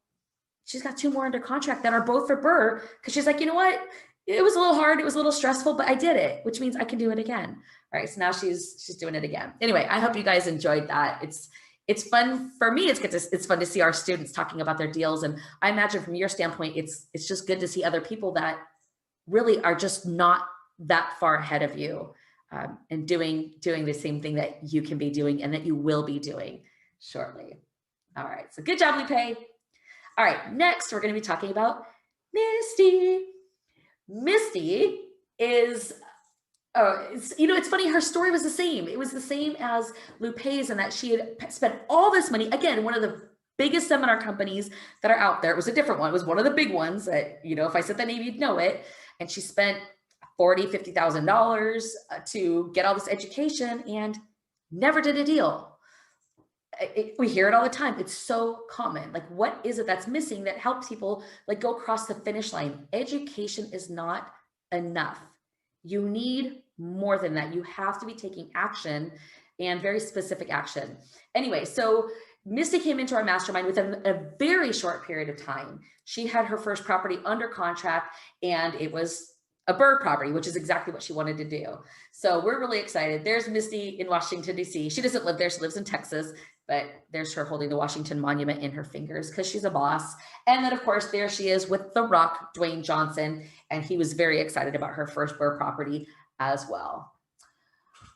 A: she's got 2 more under contract that are both for BRRRR because she's like, you know what? It was a little hard. It was a little stressful, but I did it, which means I can do it again. All right. So now she's doing it again. Anyway, I hope you guys enjoyed that. It's fun for me. It's fun to see our students talking about their deals. And I imagine from your standpoint, it's just good to see other people that really are just not that far ahead of you. And doing the same thing that you can be doing and that you will be doing shortly. All right, so good job, LUPEI. All right, next we're going to be talking about Misty. Misty is, it's funny, her story was the same. It was the same as LUPEI's in that she had spent all this money, again, one of the biggest seminar companies that are out there. It was a different one. It was one of the big ones that, if I said the name, you'd know it. And she spent $40,000, $50,000 to get all this education and never did a deal. We hear it all the time. It's so common. Like, what is it that's missing that helps people like go across the finish line? Education is not enough. You need more than that. You have to be taking action and very specific action. Anyway, so Misty came into our mastermind within a very short period of time. She had her first property under contract and it was a BRRRR property, which is exactly what she wanted to do. So we're really excited. There's Misty in Washington, D.C. She doesn't live there. She lives in Texas, but there's her holding the Washington Monument in her fingers because she's a boss. And then, of course, there she is with The Rock, Dwayne Johnson, and he was very excited about her first BRRRR property as well.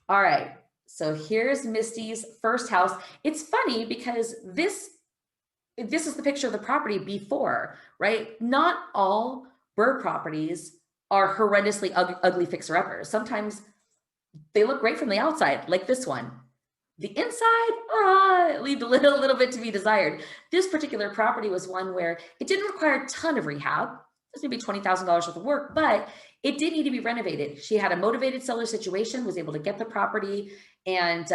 A: All right, so here's Misty's first house. It's funny because this is the picture of the property before, right? Not all BRRRR properties are horrendously ugly fixer-uppers. Sometimes they look great from the outside, like this one. The inside, leave a little bit to be desired. This particular property was one where it didn't require a ton of rehab. It was maybe $20,000 worth of work, but it did need to be renovated. She had a motivated seller situation, was able to get the property, and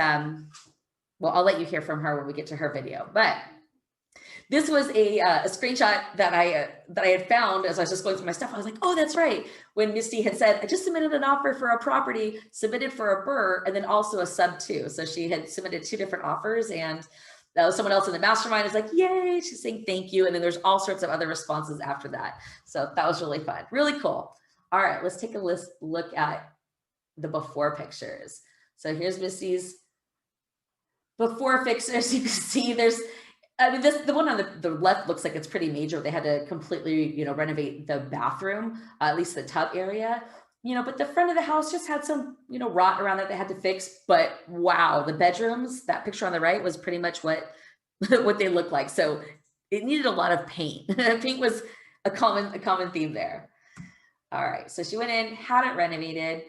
A: well, I'll let you hear from her when we get to her video. But this was a screenshot that I had found as I was just going through my stuff. I was like, oh, that's right. When Misty had said, I just submitted an offer for a property, submitted for a BRRRR, and then also a sub 2. So she had submitted 2 different offers, and someone else in the mastermind is like, yay, she's saying thank you. And then there's all sorts of other responses after that. So that was really fun, really cool. All right, let's take a look at the before pictures. So here's Misty's before pictures. You can see the one on the left looks like it's pretty major. They had to completely, renovate the bathroom, at least the tub area, but the front of the house just had some, rot around that they had to fix. But wow, the bedrooms, that picture on the right was pretty much what they look like. So it needed a lot of paint. Paint was a common theme there. All right, so she went in, had it renovated,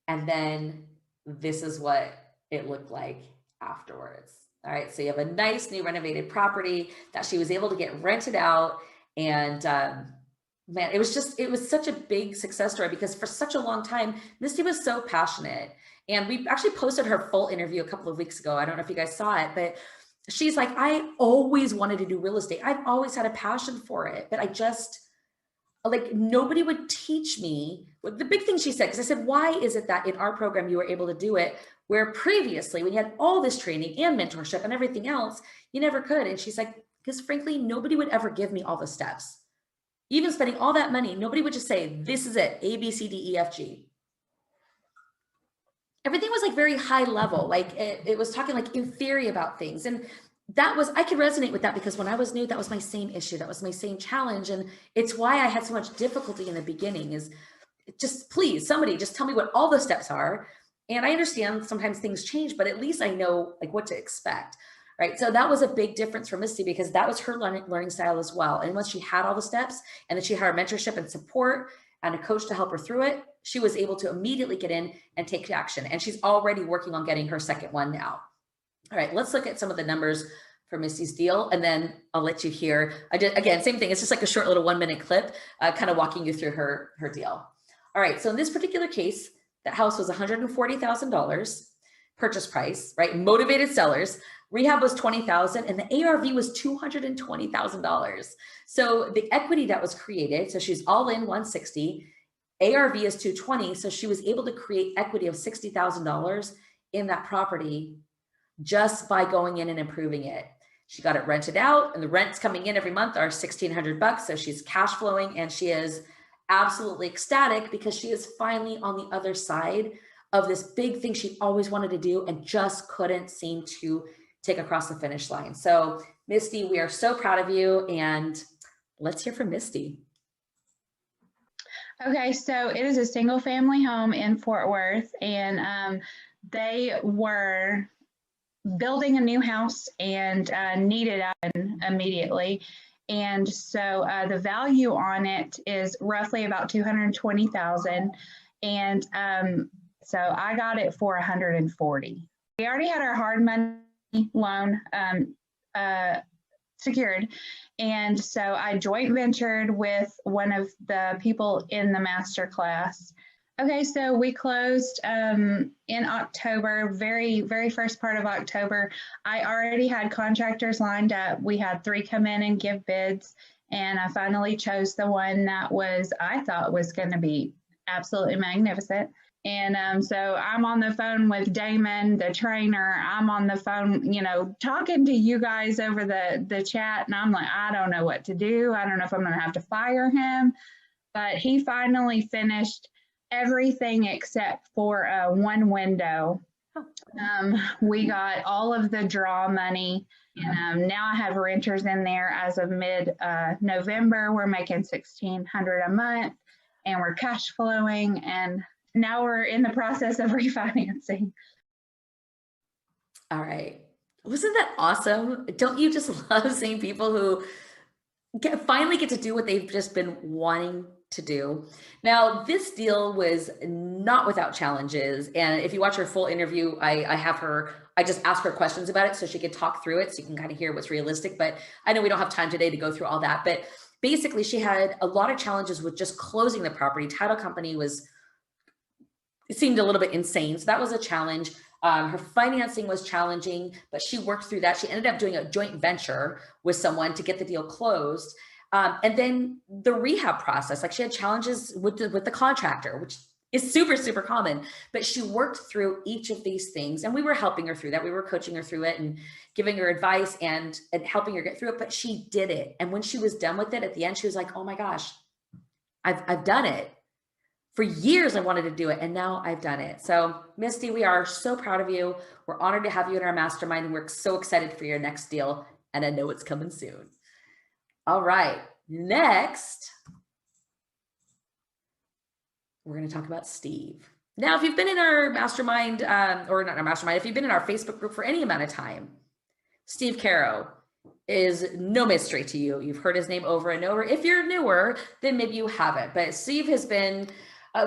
A: and then this is what it looked like afterwards. All right, so you have a nice new renovated property that she was able to get rented out, and man, it was such a big success story because for such a long time, Misty was so passionate. And we actually posted her full interview a couple of weeks ago. I don't know if you guys saw it, but she's like, I always wanted to do real estate. I've always had a passion for it, but I just, like, nobody would teach me. The big thing she said, because I said, why is it that in our program you were able to do it where previously when you had all this training and mentorship and everything else, you never could? And she's like, because frankly, nobody would ever give me all the steps. Even spending all that money, nobody would just say, this is it, A, B, C, D, E, F, G. Everything was like very high level. Like it was talking like in theory about things. And that was, I could resonate with that because when I was new, that was my same issue. That was my same challenge. And it's why I had so much difficulty in the beginning is just, please, somebody just tell me what all the steps are. And I understand sometimes things change, but at least I know like what to expect. Right. So that was a big difference for Misty because that was her learning style as well. And once she had all the steps and then she had her mentorship and support and a coach to help her through it, she was able to immediately get in and take action. And she's already working on getting her second one now. All right, let's look at some of the numbers for Misty's deal, and then I'll let you hear. Again, same thing. It's just like a short little 1-minute clip, kind of walking you through her deal. All right, so in this particular case, that house was $140,000 purchase price, right? Motivated sellers. Rehab was $20,000 and the ARV was $220,000. So the equity that was created, so she's all in 160, ARV is 220. So she was able to create equity of $60,000 in that property just by going in and improving it. She got it rented out and the rents coming in every month are $1,600. So she's cash flowing and she is absolutely ecstatic because she is finally on the other side of this big thing she always wanted to do and just couldn't seem to take across the finish line. So Misty, we are so proud of you and let's hear from Misty.
C: Okay, so it is a single family home in Fort Worth and they were building a new house and needed it immediately. And so the value on it is roughly about $220,000. And so I got it for $140,000. We already had our hard money loan secured. And so I joint ventured with one of the people in the master class. Okay, so we closed in October, very first part of October. I already had contractors lined up. We had 3 come in and give bids. And I finally chose the one that I thought was going to be absolutely magnificent. And so I'm on the phone with Damon, the trainer. I'm on the phone, talking to you guys over the chat. And I'm like, I don't know what to do. I don't know if I'm going to have to fire him. But he finally finished everything except for one window. We got all of the draw money. And now I have renters in there as of mid-November. We're making $1,600 a month and we're cash flowing. And now we're in the process of refinancing.
A: All right. Wasn't that awesome? Don't you just love seeing people who finally get to do what they've just been wanting to do? Now, this deal was not without challenges. And if you watch her full interview, I just asked her questions about it so she could talk through it so you can kind of hear what's realistic. But I know we don't have time today to go through all that. But basically, she had a lot of challenges with just closing the property. Title company it seemed a little bit insane. So that was a challenge. Her financing was challenging, but she worked through that. She ended up doing a joint venture with someone to get the deal closed. And then the rehab process, like she had challenges with the contractor, which is super, super common, but she worked through each of these things and we were helping her through that. We were coaching her through it and giving her advice and helping her get through it, but she did it. And when she was done with it at the end, she was like, oh my gosh, I've done it. For years, I wanted to do it, and now I've done it. So, Misty, we are so proud of you. We're honored to have you in our mastermind, and we're so excited for your next deal, and I know it's coming soon. All right, next, we're going to talk about Steve. Now, if you've been in our mastermind, or not our mastermind, if you've been in our Facebook group for any amount of time, Steve Caro is no mystery to you. You've heard his name over and over. If you're newer, then maybe you haven't. But Steve has been...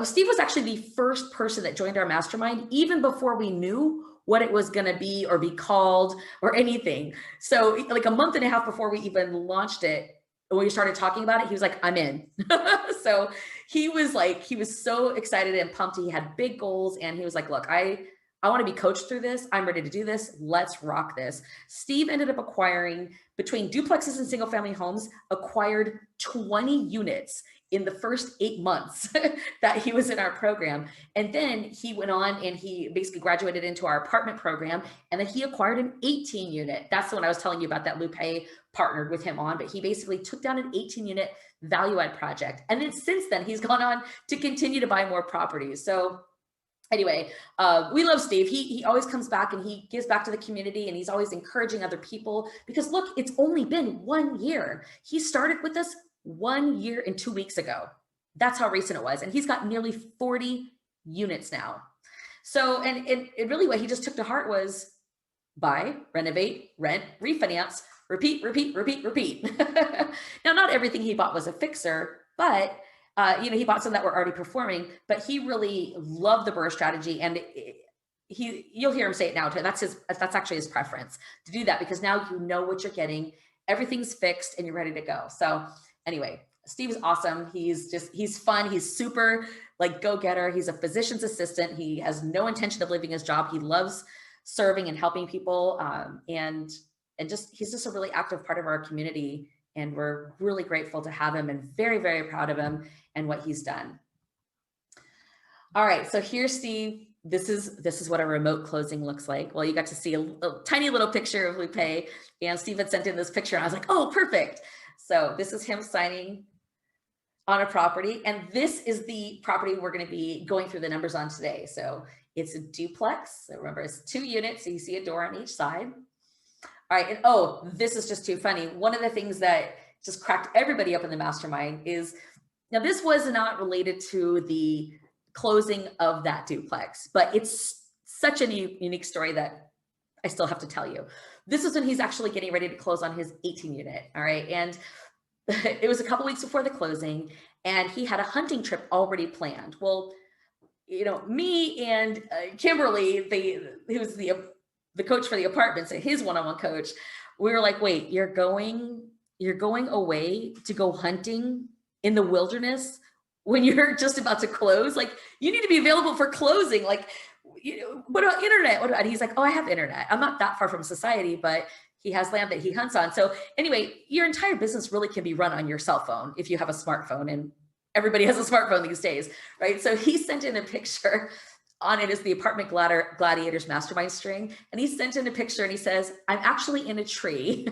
A: Steve was actually the first person that joined our mastermind, even before we knew what it was going to be or be called or anything. So like a month and a half before we even launched it, when we started talking about it, he was like, I'm in. So he was so excited and pumped. He had big goals and he was like, look, I want to be coached through this. I'm ready to do this. Let's rock this. Steve ended up acquiring, between duplexes and single family homes, acquired 20 units in the first 8 months that he was in our program. And then he went on and he basically graduated into our apartment program. And then he acquired an 18 unit. That's the one I was telling you about that LUPEI partnered with him on, but he basically took down an 18 unit value add project. And then since then he's gone on to continue to buy more properties. So anyway, we love Steve. He always comes back and he gives back to the community and he's always encouraging other people because look, it's only been 1 year. He started with us 1 year and 2 weeks ago. That's how recent it was. And he's got nearly 40 units now. So, and it really what he just took to heart was buy, renovate, rent, refinance, repeat, repeat, repeat, repeat. Now, not everything he bought was a fixer, but he bought some that were already performing, but he really loved the BRRRR strategy. And you'll hear him say it now too. That's actually his preference to do that because now you know what you're getting, everything's fixed and you're ready to go. So anyway, Steve is awesome. He's fun. He's super like go-getter. He's a physician's assistant. He has no intention of leaving his job. He loves serving and helping people. And he's just a really active part of our community. And we're really grateful to have him and very, very proud of him and what he's done. All right, so here's Steve. This is what a remote closing looks like. Well, you got to see a tiny little picture of LUPEI, and Steve had sent in this picture. And I was like, oh, perfect. So this is him signing on a property. And this is the property we're going to be going through the numbers on today. So it's a duplex. So remember, it's 2 units. So you see a door on each side. All right. And oh, this is just too funny. One of the things that just cracked everybody up in the mastermind is, now this was not related to the closing of that duplex, but it's such a unique story that I still have to tell you. This is when he's actually getting ready to close on his 18 unit. All right. And it was a couple weeks before the closing and he had a hunting trip already planned. Well, me and Kimberly, who was the coach for the apartments, his one-on-one coach, we were like, wait, you're going away to go hunting in the wilderness when you're just about to close? Like, you need to be available for closing. Like, what about internet? And he's like, oh, I have internet. I'm not that far from society, but he has land that he hunts on. So anyway, your entire business really can be run on your cell phone if you have a smartphone, and everybody has a smartphone these days, right? So he sent in a picture. On it is the Apartment Gladiators Mastermind string. And he sent in a picture and he says, I'm actually in a tree.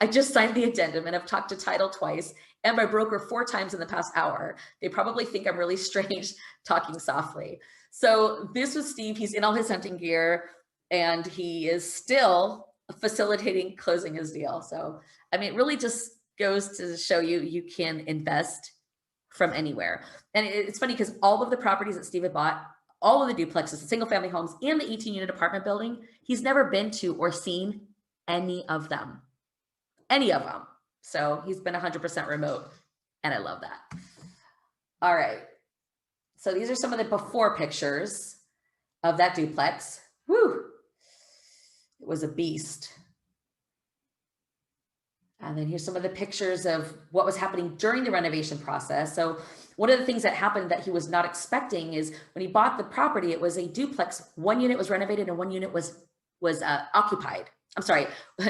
A: I just signed the addendum and I've talked to title twice and my broker 4 times in the past hour. They probably think I'm really strange talking softly. So this was Steve. He's in all his hunting gear and he is still facilitating closing his deal. So, I mean, it really just goes to show you can invest from anywhere. And it's funny because all of the properties that Steve had bought, all of the duplexes, the single family homes, and the 18-unit apartment building, he's never been to or seen any of them. So he's been 100% remote, and I love that. All right. So these are some of the before pictures of that duplex. Woo! It was a beast. And then here's some of the pictures of what was happening during the renovation process. So one of the things that happened that he was not expecting is when he bought the property, it was a duplex. 1 unit was renovated and 1 unit was occupied. I'm sorry,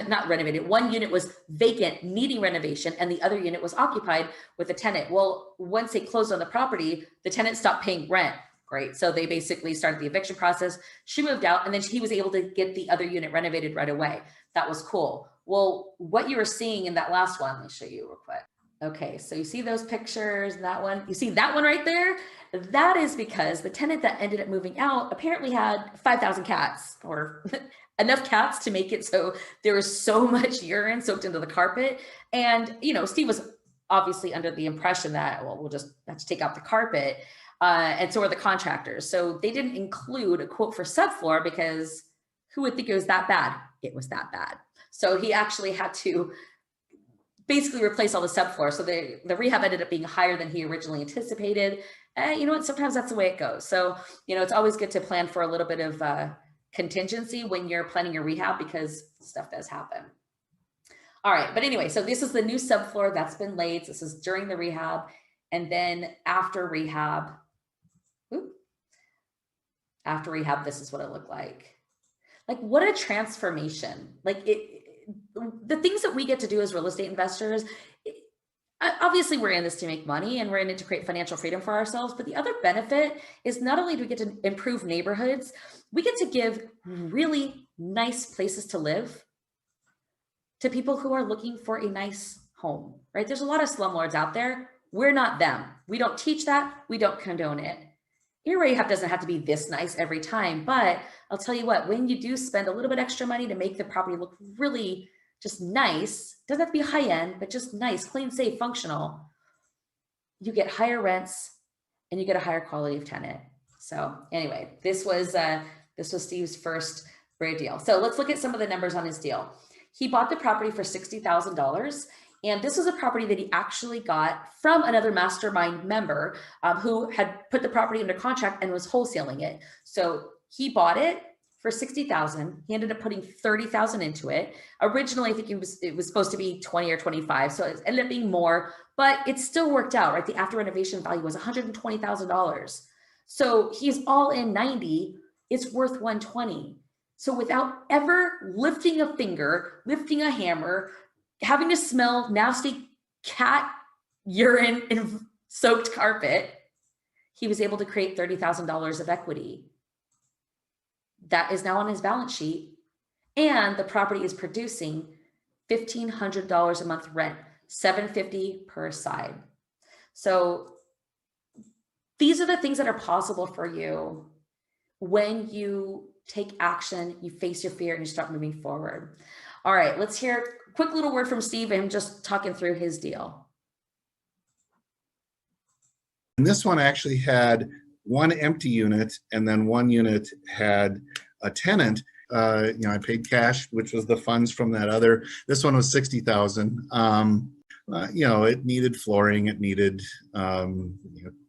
A: not renovated. 1 unit was vacant, needing renovation, and the other unit was occupied with a tenant. Well, once they closed on the property, the tenant stopped paying rent. Great. So they basically started the eviction process. She moved out and then he was able to get the other unit renovated right away. That was cool. Well, what you were seeing in that last one, let me show you real quick. Okay, so you see those pictures, that one, you see that one right there? That is because the tenant that ended up moving out apparently had 5,000 cats or enough cats to make it so there was so much urine soaked into the carpet. And, Steve was obviously under the impression that, well, we'll just have to take out the carpet. And so are the contractors. So they didn't include a quote for subfloor because who would think it was that bad? It was that bad. So he actually had to basically replace all the subfloor. So the rehab ended up being higher than he originally anticipated. You know what? Sometimes that's the way it goes. So, it's always good to plan for a little bit of contingency when you're planning your rehab because stuff does happen. All right. But anyway, so this is the new subfloor that's been laid. This is during the rehab. And then after rehab, this is what it looked like. Like, what a transformation. Like the things that we get to do as real estate investors, obviously we're in this to make money and we're in it to create financial freedom for ourselves. But the other benefit is not only do we get to improve neighborhoods, we get to give really nice places to live to people who are looking for a nice home, right? There's a lot of slumlords out there. We're not them. We don't teach that. We don't condone it. Your rehab doesn't have to be this nice every time, but I'll tell you what, when you do spend a little bit extra money to make the property look really just nice, doesn't have to be high end, but just nice, clean, safe, functional, you get higher rents and you get a higher quality of tenant. So anyway, this was Steve's first BRRRR deal. So let's look at some of the numbers on his deal. He bought the property for $60,000. And this was a property that he actually got from another Mastermind member who had put the property under contract and was wholesaling it. So he bought it for $60,000. He ended up putting $30,000 into it. Originally, I think it was supposed to be 20 or 25. So it ended up being more, but it still worked out, right? The after renovation value was $120,000. So he's all in 90. It's worth 120. So without ever lifting a finger, lifting a hammer, having to smell nasty cat urine and soaked carpet, he was able to create $30,000 of equity. That is now on his balance sheet. And the property is producing $1,500 a month rent, $750 per side. So these are the things that are possible for you when you take action, you face your fear, and you start moving forward. All right, let's hear a quick little word from Steve and just talking through his deal.
D: And this one actually had one empty unit, and then one unit had a tenant. I paid cash, which was the funds from that other. This one was $60,000. It needed flooring, it needed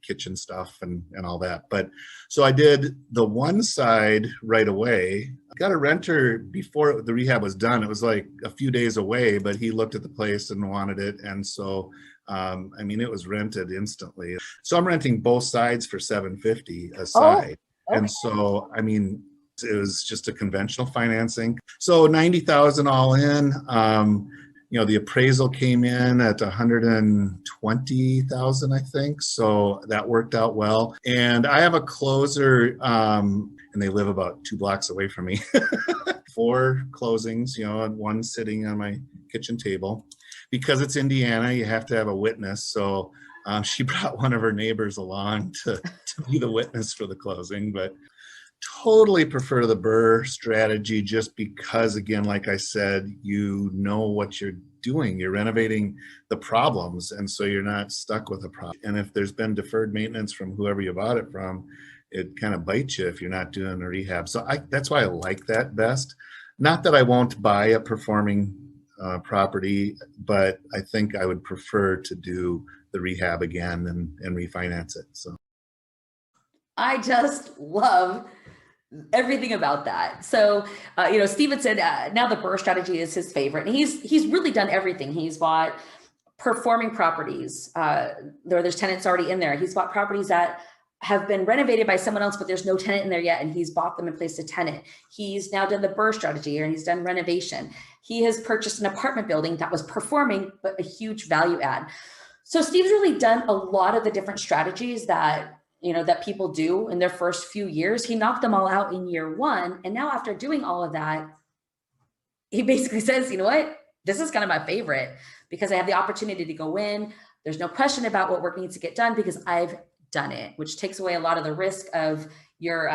D: kitchen stuff and all that. But so I did the one side right away. I got a renter before the rehab was done. It was like a few days away, but he looked at the place and wanted it. And so, it was rented instantly. So I'm renting both sides for $750 a side.
A: Oh, okay.
D: And so, it was just a conventional financing. So $90,000 all in. The appraisal came in at $120,000, I think. So that worked out well. And I have a closer, and they live about 2 blocks away from me. 4 closings, and one sitting on my kitchen table. Because it's Indiana, you have to have a witness. So she brought one of her neighbors along to be the witness for the closing. But totally prefer the BRRRR strategy just because, again, like I said, you know what you're doing. You're renovating the problems, and so you're not stuck with a problem. And if there's been deferred maintenance from whoever you bought it from, it kind of bites you if you're not doing a rehab. So that's why I like that best. Not that I won't buy a performing property, but I think I would prefer to do the rehab again and refinance it. So
A: I just love everything about that. So, Steven said now the BRRRR strategy is his favorite, and he's really done everything. He's bought performing properties. There's tenants already in there. He's bought properties that have been renovated by someone else, but there's no tenant in there yet, and he's bought them and placed a tenant. He's now done the BRRRR strategy, and he's done renovation. He has purchased an apartment building that was performing, but a huge value add. So Steve's really done a lot of the different strategies that people do in their first few years. He knocked them all out in year 1. And now after doing all of that, he basically says, you know what, this is kind of my favorite because I have the opportunity to go in. There's no question about what work needs to get done because I've done it, which takes away a lot of the risk of your,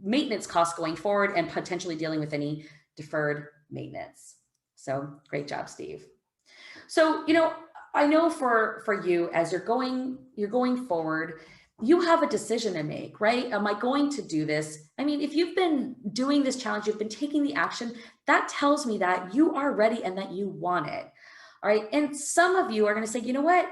A: maintenance costs going forward and potentially dealing with any deferred maintenance. So great job, Steve. So, I know for you, as you're going forward, you have a decision to make, right? Am I going to do this? If you've been doing this challenge, you've been taking the action, that tells me that you are ready and that you want it. All right. And some of you are going to say, you know what?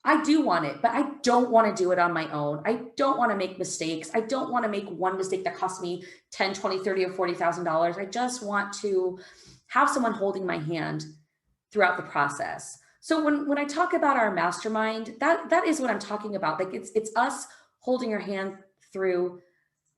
A: I do want it, but I don't want to do it on my own. I don't want to make mistakes. I don't want to make one mistake that costs me $10, $20, $30, or $40,000. I just want to have someone holding my hand throughout the process. So when I talk about our mastermind, that is what I'm talking about. Like it's us holding your hand through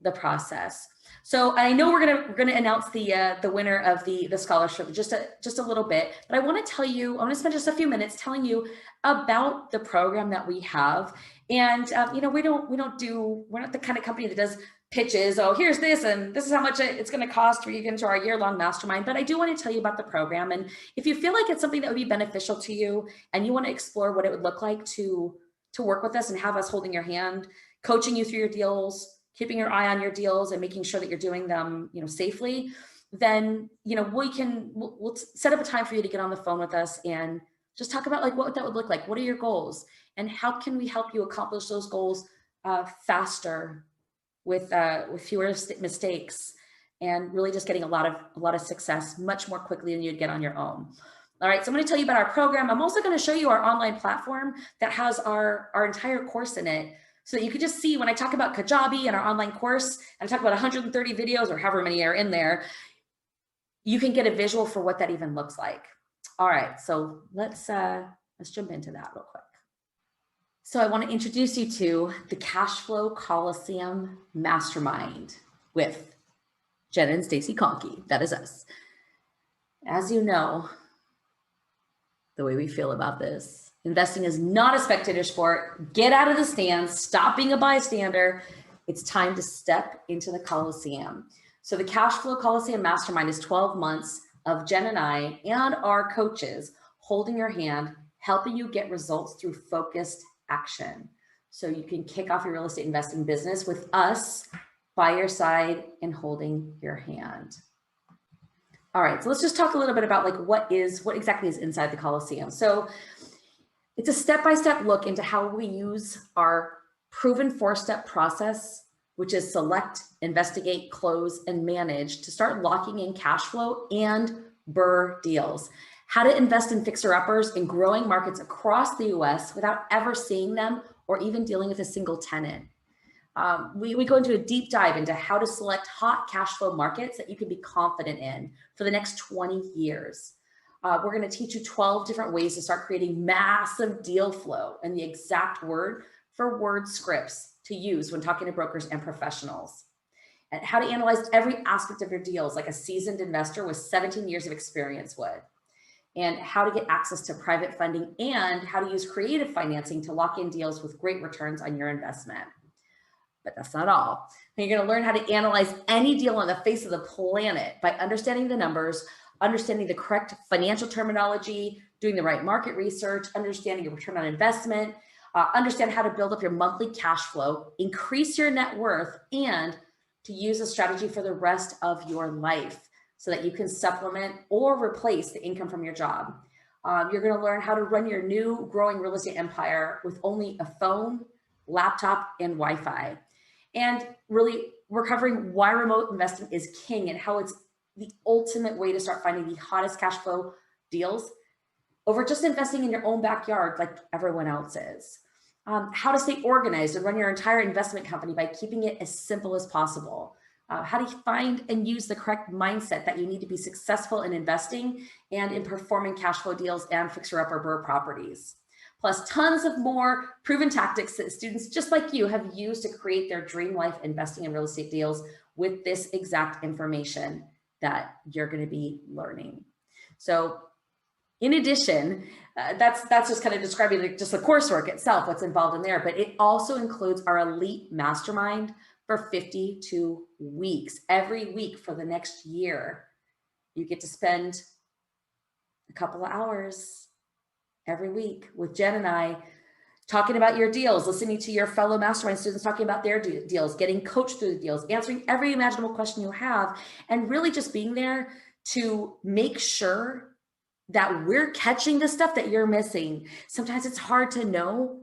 A: the process. So I know we're gonna announce the winner of the scholarship just a little bit, but I want to tell you, I want to spend just a few minutes telling you about the program that we have. And you know, we're not the kind of company that does pitches. Oh, here's this, and this is how much it's going to cost for you to get into our year-long mastermind. But I do want to tell you about the program, and if you feel like it's something that would be beneficial to you, and you want to explore what it would look like to work with us and have us holding your hand, coaching you through your deals, keeping your eye on your deals, and making sure that you're doing them, you know, safely, then, you know, we'll set up a time for you to get on the phone with us and just talk about like what that would look like. What are your goals, and how can we help you accomplish those goals faster, with fewer mistakes, and really just getting a lot of success much more quickly than you'd get on your own. All right, so I'm going to tell you about our program. I'm also going to show you our online platform that has our entire course in it, so that you can just see when I talk about Kajabi and our online course, and I talk about 130 videos or however many are in there, you can get a visual for what that even looks like. All right, so let's jump into that real quick. So I want to introduce you to the Cash Flow Coliseum Mastermind with Jenna and Stacy Conkey. That is us. As you know, the way we feel about this, investing is not a spectator sport. Get out of the stands, stop being a bystander. It's time to step into the Coliseum. So the Cash Flow Coliseum Mastermind is 12 months of Jen and I and our coaches holding your hand, helping you get results through focused action, so you can kick off your real estate investing business with us by your side and holding your hand. All right, so let's just talk a little bit about like what exactly is inside the Coliseum. So it's a step-by-step look into how we use our proven 4-step process, which is select, investigate, close, and manage, to start locking in cash flow and BRRRR deals. How to invest in fixer-uppers in growing markets across the US without ever seeing them or even dealing with a single tenant. We go into a deep dive into how to select hot cash flow markets that you can be confident in for the next 20 years. We're going to teach you 12 different ways to start creating massive deal flow, and the exact word for word scripts to use when talking to brokers and professionals. And how to analyze every aspect of your deals like a seasoned investor with 17 years of experience would. And how to get access to private funding, and how to use creative financing to lock in deals with great returns on your investment. But that's not all. You're going to learn how to analyze any deal on the face of the planet by understanding the numbers, understanding the correct financial terminology, doing the right market research, understanding your return on investment, understand how to build up your monthly cash flow, increase your net worth, and to use a strategy for the rest of your life, so that you can supplement or replace the income from your job. You're going to learn how to run your new growing real estate empire with only a phone, laptop, and Wi-Fi. And really, we're covering why remote investing is king and how it's the ultimate way to start finding the hottest cash flow deals over just investing in your own backyard like everyone else is. How to stay organized and run your entire investment company by keeping it as simple as possible. How to find and use the correct mindset that you need to be successful in investing and in performing cash flow deals and fixer-upper BRRRR properties. Plus tons of more proven tactics that students just like you have used to create their dream life investing in real estate deals with this exact information that you're going to be learning. So in addition, that's just kind of describing just the coursework itself, what's involved in there, but it also includes our elite mastermind for 52 weeks. Every week for the next year, you get to spend a couple of hours every week with Jen and I talking about your deals, listening to your fellow mastermind students talking about their deals, getting coached through the deals, answering every imaginable question you have, and really just being there to make sure that we're catching the stuff that you're missing. Sometimes it's hard to know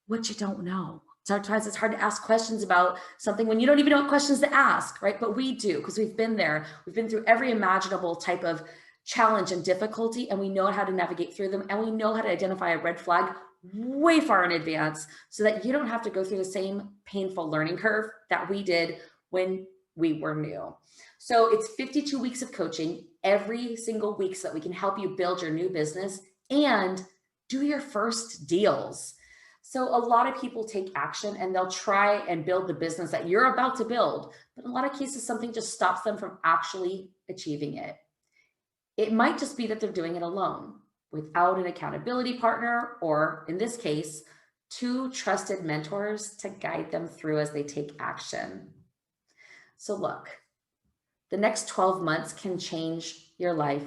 A: what you don't know. Sometimes it's hard to ask questions about something when you don't even know what questions to ask, right? But we do, because we've been there. We've been through every imaginable type of challenge and difficulty, and we know how to navigate through them, and we know how to identify a red flag way far in advance so that you don't have to go through the same painful learning curve that we did when we were new. So it's 52 weeks of coaching every single week so that we can help you build your new business and do your first deals. So a lot of people take action and they'll try and build the business that you're about to build, but in a lot of cases, something just stops them from actually achieving it. It might just be that they're doing it alone without an accountability partner, or in this case, 2 trusted mentors to guide them through as they take action. So look, the next 12 months can change your life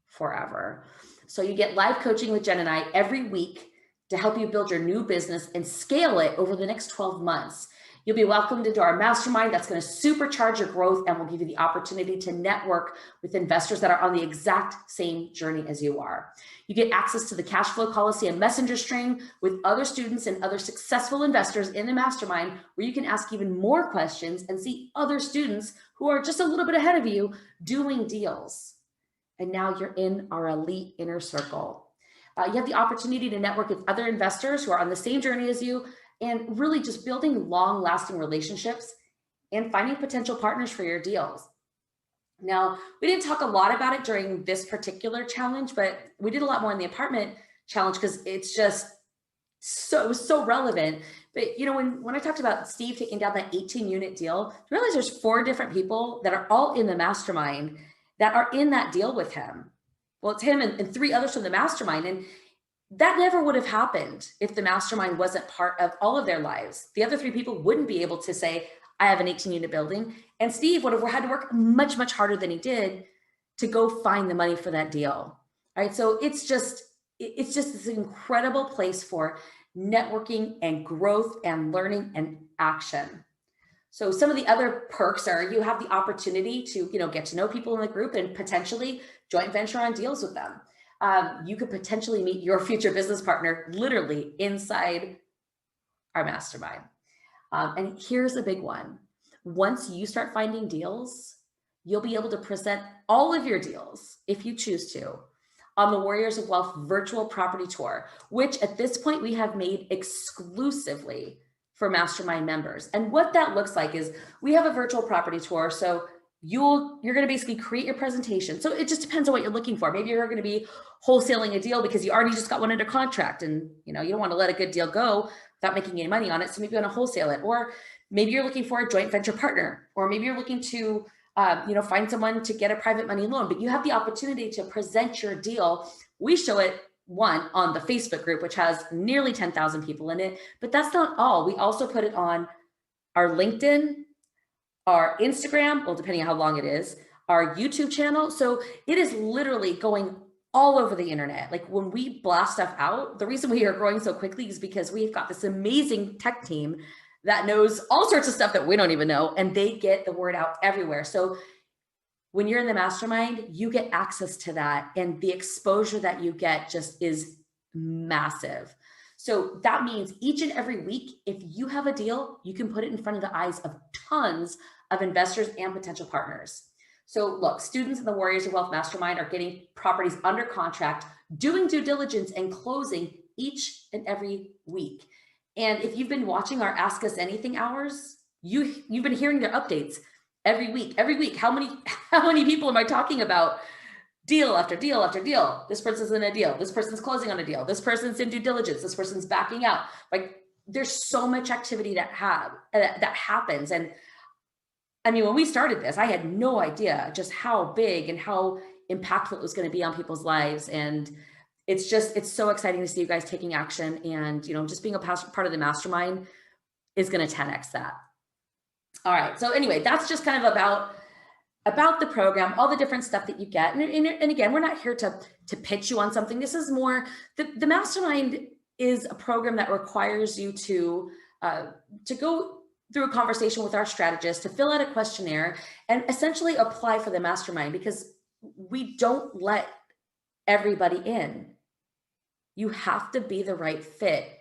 A: forever. So you get live coaching with Jen and I every week to help you build your new business and scale it over the next 12 months. You'll be welcomed into our mastermind that's going to supercharge your growth and will give you the opportunity to network with investors that are on the exact same journey as you are. You get access to the cash flow Coliseum messenger string with other students and other successful investors in the mastermind, where you can ask even more questions and see other students who are just a little bit ahead of you doing deals. And now you're in our elite inner circle. You have the opportunity to network with other investors who are on the same journey as you, and really just building long-lasting relationships and finding potential partners for your deals. Now, we didn't talk a lot about it during this particular challenge, but we did a lot more in the apartment challenge because it's just so relevant. But you know, when I talked about Steve taking down that 18-unit deal, you realize there's 4 different people that are all in the mastermind that are in that deal with him. Well, it's him and 3 others from the mastermind. And that never would have happened if the mastermind wasn't part of all of their lives. The other 3 people wouldn't be able to say, I have an 18-unit building. And Steve would have had to work much harder than he did to go find the money for that deal. All right. So it's just this incredible place for networking and growth and learning and action. So some of the other perks are you have the opportunity to, get to know people in the group and potentially joint venture on deals with them. You could potentially meet your future business partner literally inside our mastermind. And here's a big one. Once you start finding deals, you'll be able to present all of your deals, if you choose to, on the Warriors of Wealth virtual property tour, which at this point we have made exclusively for mastermind members. And what that looks like is we have a virtual property tour. So you're going to basically create your presentation. So it just depends on what you're looking for. Maybe you're going to be wholesaling a deal because you already just got one under contract and you don't want to let a good deal go without making any money on it. So maybe you want to wholesale it, or maybe you're looking for a joint venture partner, or maybe you're looking to find someone to get a private money loan, but you have the opportunity to present your deal. We show it on the Facebook group, which has nearly 10,000 people in it, but that's not all. We also put it on our LinkedIn, our Instagram, well, depending on how long it is, our YouTube channel. So it is literally going all over the internet. Like when we blast stuff out, the reason we are growing so quickly is because we've got this amazing tech team that knows all sorts of stuff that we don't even know, and they get the word out everywhere. So when you're in the mastermind, you get access to that, and the exposure that you get just is massive. So that means each and every week, if you have a deal, you can put it in front of the eyes of tons of investors and potential partners. So look, students in the Warriors of Wealth Mastermind are getting properties under contract, doing due diligence and closing each and every week. And if you've been watching our Ask Us Anything hours, you've been hearing their updates every week. How many people am I talking about? Deal after deal after deal. This person's in a deal. This person's closing on a deal. This person's in due diligence. This person's backing out. Like there's so much activity that happens. And I mean, when we started this, I had no idea just how big and how impactful it was going to be on people's lives. And it's so exciting to see you guys taking action, and, just being a part of the mastermind is going to 10x that. All right. So anyway, that's just kind of about the program, all the different stuff that you get. And again, we're not here to pitch you on something. This is more, the mastermind is a program that requires you to go through a conversation with our strategist, to fill out a questionnaire and essentially apply for the mastermind, because we don't let everybody in. You have to be the right fit.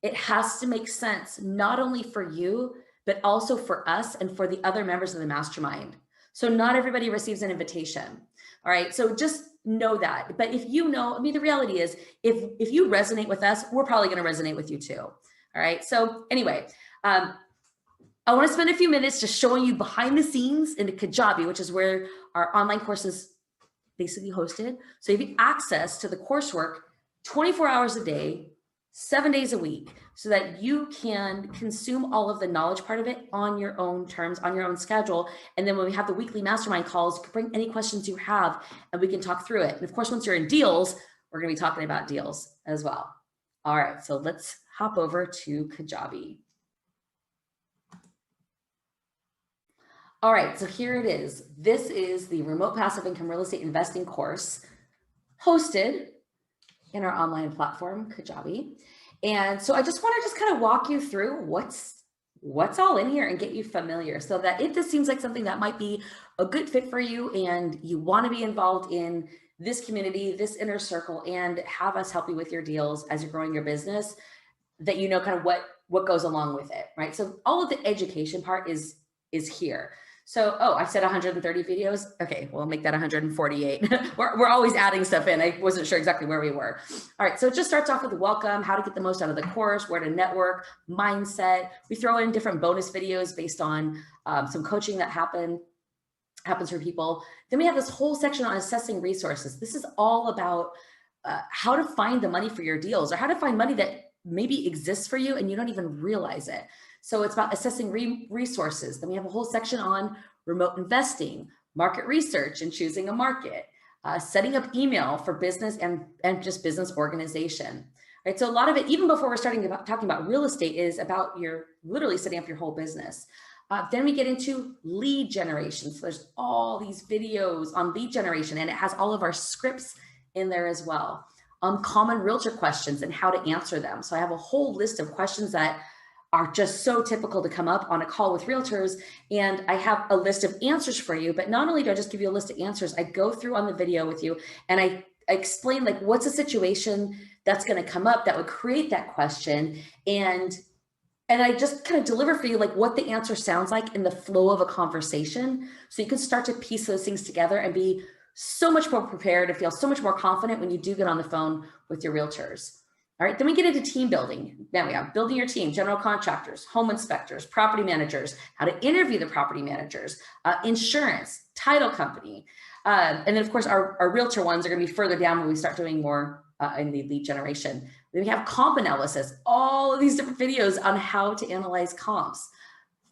A: It has to make sense, not only for you, but also for us and for the other members of the mastermind. So not everybody receives an invitation. All right. So just know that. But if the reality is, if you resonate with us, we're probably going to resonate with you too. All right. So anyway, I want to spend a few minutes just showing you behind the scenes into Kajabi, which is where our online course is basically hosted. So you have access to the coursework 24 hours a day, 7 days a week, so that you can consume all of the knowledge part of it on your own terms, on your own schedule. And then when we have the weekly mastermind calls, you can bring any questions you have and we can talk through it. And of course, once you're in deals, we're going to be talking about deals as well. All right, so let's hop over to Kajabi. All right, so here it is. This is the Remote Passive Income Real Estate Investing course hosted in our online platform, Kajabi. And so I just want to kind of walk you through what's all in here and get you familiar, so that if this seems like something that might be a good fit for you and you want to be involved in this community, this inner circle, and have us help you with your deals as you're growing your business, that you know kind of what goes along with it, right? So all of the education part is here. So, oh, I said 130 videos. Okay, we'll make that 148. we're always adding stuff in. I wasn't sure exactly where we were. All right, so it just starts off with the welcome, how to get the most out of the course, where to network, mindset. We throw in different bonus videos based on some coaching that happens for people. Then we have this whole section on assessing resources. This is all about how to find the money for your deals, or how to find money that maybe exists for you and you don't even realize it. So it's about assessing resources. Then we have a whole section on remote investing, market research and choosing a market, setting up email for business and just business organization. Right? So a lot of it, even before we're talking about real estate, is about your literally setting up your whole business. Then we get into lead generation. So there's all these videos on lead generation, and it has all of our scripts in there as well. Common realtor questions and how to answer them. So I have a whole list of questions that are just so typical to come up on a call with realtors. And I have a list of answers for you, but not only do I just give you a list of answers, I go through on the video with you and I explain like what's a situation that's going to come up that would create that question. And I just kind of deliver for you like what the answer sounds like in the flow of a conversation. So you can start to piece those things together and be so much more prepared and feel so much more confident when you do get on the phone with your realtors. All right, then we get into team building. Then we have building your team, general contractors, home inspectors, property managers, how to interview the property managers, insurance, title company. And then of course, our realtor ones are gonna be further down when we start doing more in the lead generation. Then we have comp analysis, all of these different videos on how to analyze comps,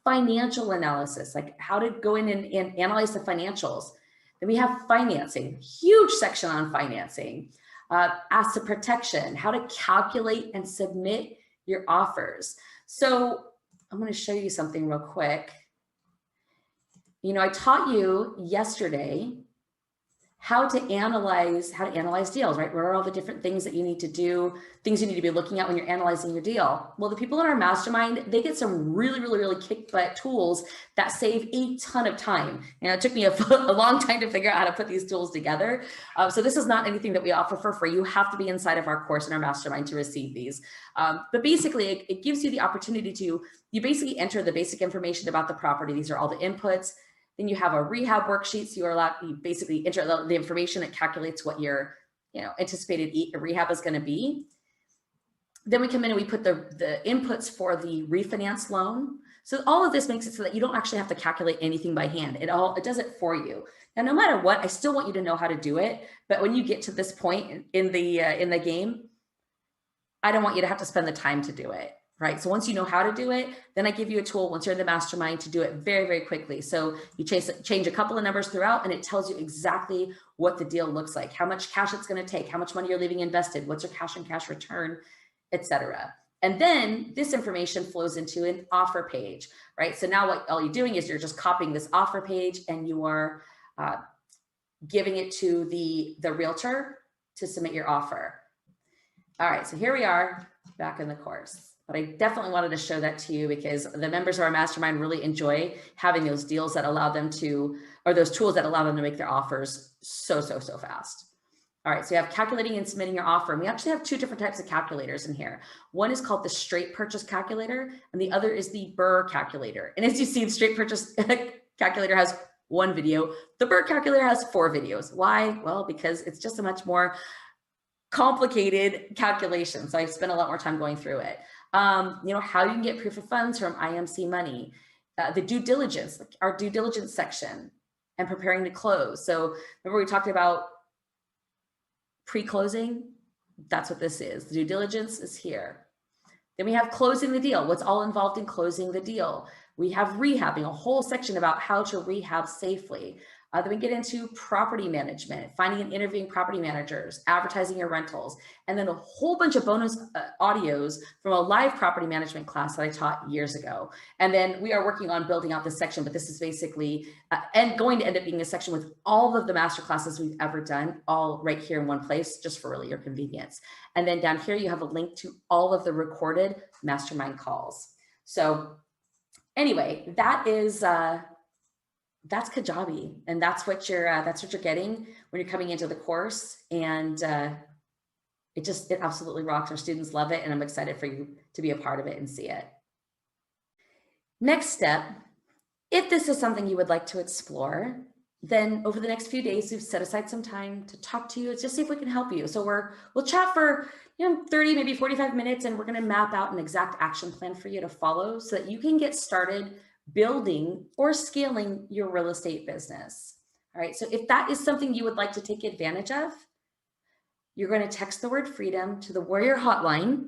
A: financial analysis, like how to go in and analyze the financials. Then we have financing, huge section on financing. Asset protection, how to calculate and submit your offers. So I'm going to show you something real quick. You know, I taught you yesterday how to analyze deals, right? What are all the different things that you need to do, things you need to be looking at when you're analyzing your deal? Well, the people in our mastermind, they get some really kick butt tools that save a ton of time. And it took me a long time to figure out how to put these tools together. So this is not anything that we offer for free. You have to be inside of our course in our mastermind to receive these. But basically, it gives you the opportunity to, you basically enter the basic information about the property. These are all the inputs. Then you have a rehab worksheet. So you basically enter the information that calculates what your anticipated rehab is going to be. Then we come in and we put the inputs for the refinance loan. So all of this makes it so that you don't actually have to calculate anything by hand. It does it for you. Now, no matter what, I still want you to know how to do it. But when you get to this point in the game, I don't want you to have to spend the time to do it. Right. So once you know how to do it, then I give you a tool once you're in the mastermind to do it very quickly. So you change a couple of numbers throughout and it tells you exactly what the deal looks like, how much cash it's going to take, how much money you're leaving invested, what's your cash on cash return, etc. And then this information flows into an offer page, right? So now what all you're doing is you're just copying this offer page and you are giving it to the realtor to submit your offer. All right, so here we are back in the course. But I definitely wanted to show that to you because the members of our mastermind really enjoy having those deals that allow them to, or those tools that allow them to make their offers so fast. All right, so you have calculating and submitting your offer. And we actually have two different types of calculators in here. One is called the straight purchase calculator, and the other is the BRRR calculator. And as you see, the straight purchase calculator has one video. The BRRR calculator has 4 videos. Why? Well, because it's just a much more complicated calculation. So I spent a lot more time going through it. How you can get proof of funds from IMC Money, the due diligence, like our due diligence section, and preparing to close. So remember we talked about pre-closing? That's what this is. The due diligence is here. Then we have closing the deal. What's all involved in closing the deal? We have rehabbing, a whole section about how to rehab safely. Then we get into property management, finding and interviewing property managers, advertising your rentals, and then a whole bunch of bonus audios from a live property management class that I taught years ago. And then we are working on building out this section, but this is basically and going to end up being a section with all of the master classes we've ever done, all right here in one place, just for really your convenience. And then down here, you have a link to all of the recorded mastermind calls. So anyway, that is, that's Kajabi, and that's what you're getting when you're coming into the course. And it absolutely rocks. Our students love it, and I'm excited for you to be a part of it and see it. Next step, if this is something you would like to explore, then over the next few days, we've set aside some time to talk to you, just see if we can help you. So we'll chat for 30, maybe 45 minutes, and we're going to map out an exact action plan for you to follow so that you can get started building or scaling your real estate business. All right. So if that is something you would like to take advantage of, you're going to text the word freedom to the Warrior Hotline.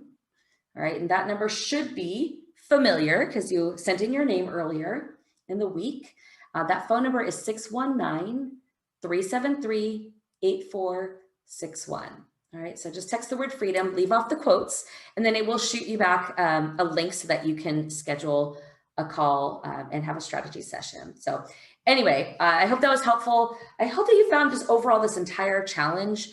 A: All right. And that number should be familiar because you sent in your name earlier in the week. That phone number is 619-373-8461. All right, so just text the word freedom, leave off the quotes, and then it will shoot you back a link so that you can schedule a call and have a strategy session. So anyway, I hope that was helpful. I hope that you found just overall this entire challenge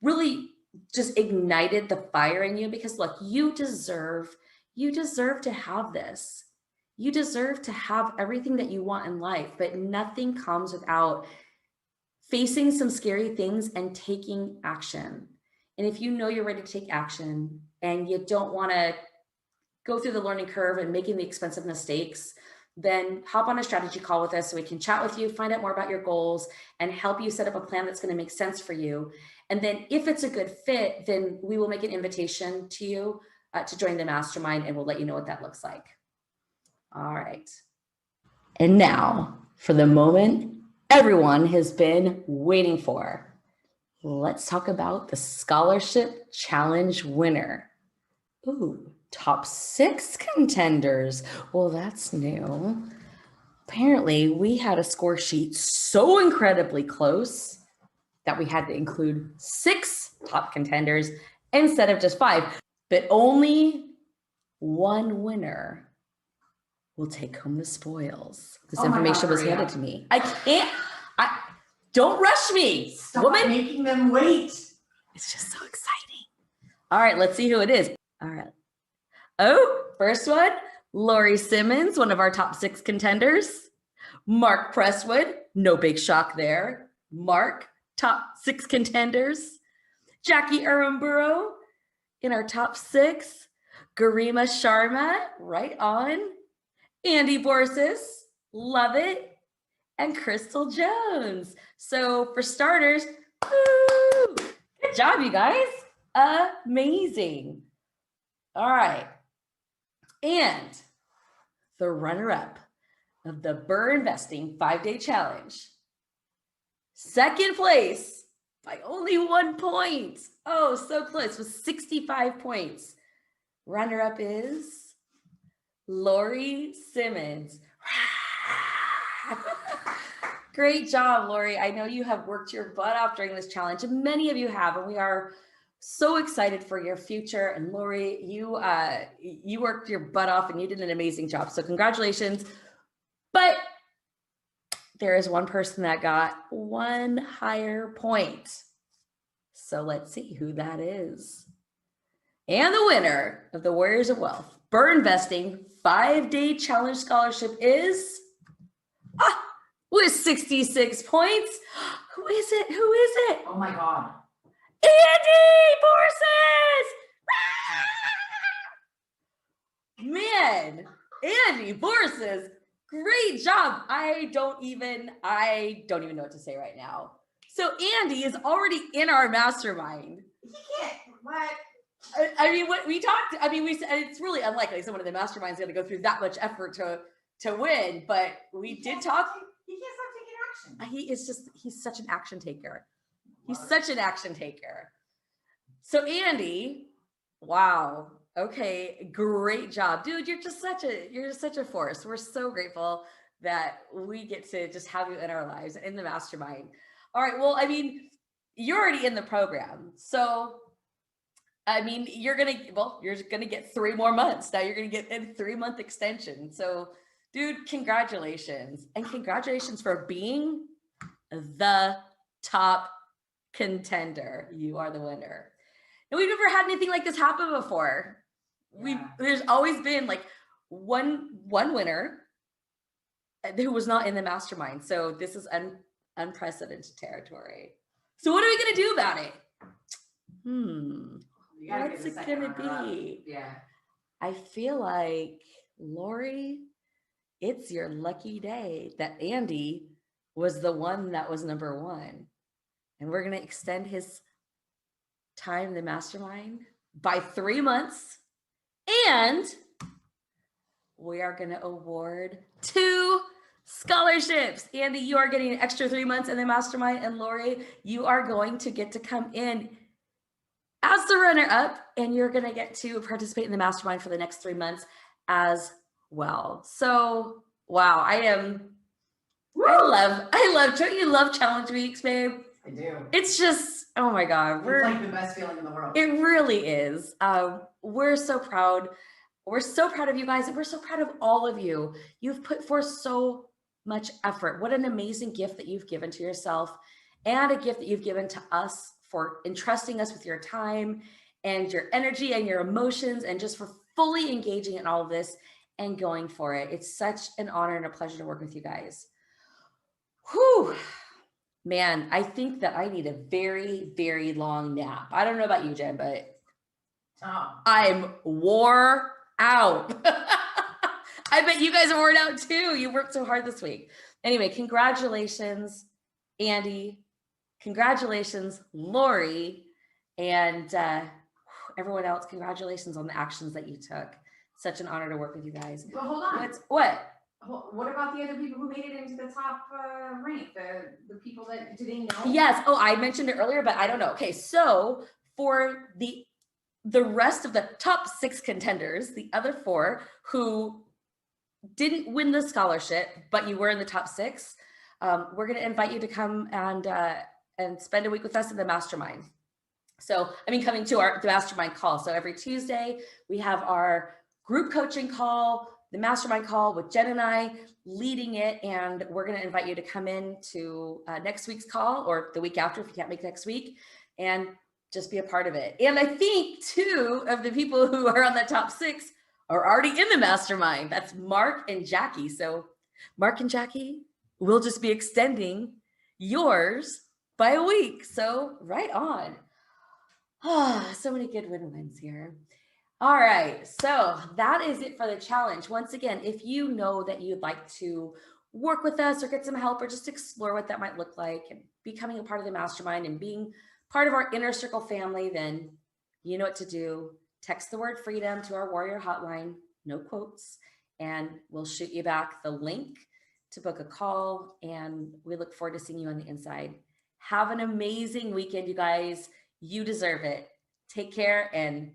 A: really just ignited the fire in you, because look, you deserve to have this. You deserve to have everything that you want in life, but nothing comes without facing some scary things and taking action. And if you know you're ready to take action and you don't want to go through the learning curve and making the expensive mistakes, then hop on a strategy call with us so we can chat with you, find out more about your goals, and help you set up a plan that's going to make sense for you. And then if it's a good fit, then we will make an invitation to you to join the mastermind, and we'll let you know what that looks like. All right. And now for the moment everyone has been waiting for. Let's talk about the scholarship challenge winner. Ooh, top 6 contenders. Well, that's new. Apparently, we had a score sheet so incredibly close that we had to include 6 top contenders instead of just 5. But only one winner will take home the spoils. This information was handed to me. Don't rush me.
E: Stop
A: woman.
E: making them wait.
A: It's just so exciting. All right, let's see who it is. All right. Oh, first one, Lori Simmons, one of our top 6 contenders. Mark Presswood, no big shock there. Mark, top 6 contenders. Jackie Aramburo in our top 6. Garima Sharma, right on. Andy Borsis, love it. And Crystal Jones. So for starters, woo, good job, you guys. Amazing. All right. And the runner-up of the BRRRR Investing 5-Day Challenge, second place by only 1 point. Oh, so close, with 65 points. Runner-up is Lori Simmons. Great job, Lori. I know you have worked your butt off during this challenge, and many of you have, and we are so excited for your future. And Lori, you worked your butt off and you did an amazing job. So congratulations. But there is one person that got 1 higher point. So let's see who that is. And the winner of the Warriors of Wealth BRRRR Investing 5-Day Challenge Scholarship is with 66 points. Who is it? Who is it?
E: Oh my God.
A: Andy Borsis! Man, Andy Borsis, great job. I don't even know what to say right now. So Andy is already in our mastermind.
E: You can't. What?
A: I mean, what we talked, I mean, we said it's really unlikely someone in the mastermind is going to go through that much effort to to win, but we did talk.
E: He can't stop taking action.
A: He's such an action taker. He's such an action taker. So Andy, wow. Okay, great job. Dude, you're just such a force. We're so grateful that we get to just have you in our lives, in the mastermind. All right, well, I mean, you're already in the program. So, I mean, you're gonna get 3 more months. Now you're gonna get a 3-month extension. So, dude, congratulations. And congratulations for being the top contender. You are the winner. And we've never had anything like this happen before.
E: Yeah.
A: There's always been like one winner who was not in the mastermind. So this is unprecedented territory. So what are we gonna do about it? What's it gonna be?
E: Yeah.
A: I feel like, Lori, it's your lucky day that Andy was the one that was number 1. And we're gonna extend his time in the mastermind by 3 months. And we are gonna award 2 scholarships. Andy, you are getting an extra 3 months in the mastermind, and Lori, you are going to get to come in as the runner-up, and you're gonna get to participate in the mastermind for the next 3 months as well. So, wow, I love, don't you love challenge weeks, babe?
E: I do.
A: It's just, oh my God.
E: It's like the best feeling in the world.
A: It really is. We're so proud. We're so proud of you guys, and we're so proud of all of you. You've put forth so much effort. What an amazing gift that you've given to yourself, and a gift that you've given to us for entrusting us with your time and your energy and your emotions, and just for fully engaging in all of this and going for it. It's such an honor and a pleasure to work with you guys. Whew. Man, I think that I need a very, very long nap. I don't know about you, Jen, but I'm wore out. I bet you guys are worn out too. You worked so hard this week. Anyway, congratulations, Andy. Congratulations, Lori. And everyone else, congratulations on the actions that you took. Such an honor to work with you guys.
E: But hold on.
A: What?
E: What about the other people who made it into the top rank? The people that, do they know?
A: Yes. Oh, I mentioned it earlier, but I don't know. Okay, so for the rest of the top 6 contenders, the other 4 who didn't win the scholarship, but you were in the top 6, we're going to invite you to come and spend a week with us in the mastermind. So, I mean, coming to the mastermind call. So every Tuesday we have our group coaching call, the mastermind call with Jen and I leading it. And we're going to invite you to come in to next week's call, or the week after if you can't make next week, and just be a part of it. And I think 2 of the people who are on the top 6 are already in the mastermind. That's Mark and Jackie. So Mark and Jackie, we'll just be extending yours by a week. So right on. So many good win-wins here. All right, so that is it for the challenge. Once again, if you know that you'd like to work with us or get some help or just explore what that might look like and becoming a part of the mastermind and being part of our inner circle family, then you know what to do. Text the word freedom to our warrior hotline, no quotes, and we'll shoot you back the link to book a call. And we look forward to seeing you on the inside. Have an amazing weekend, you guys. You deserve it. Take care and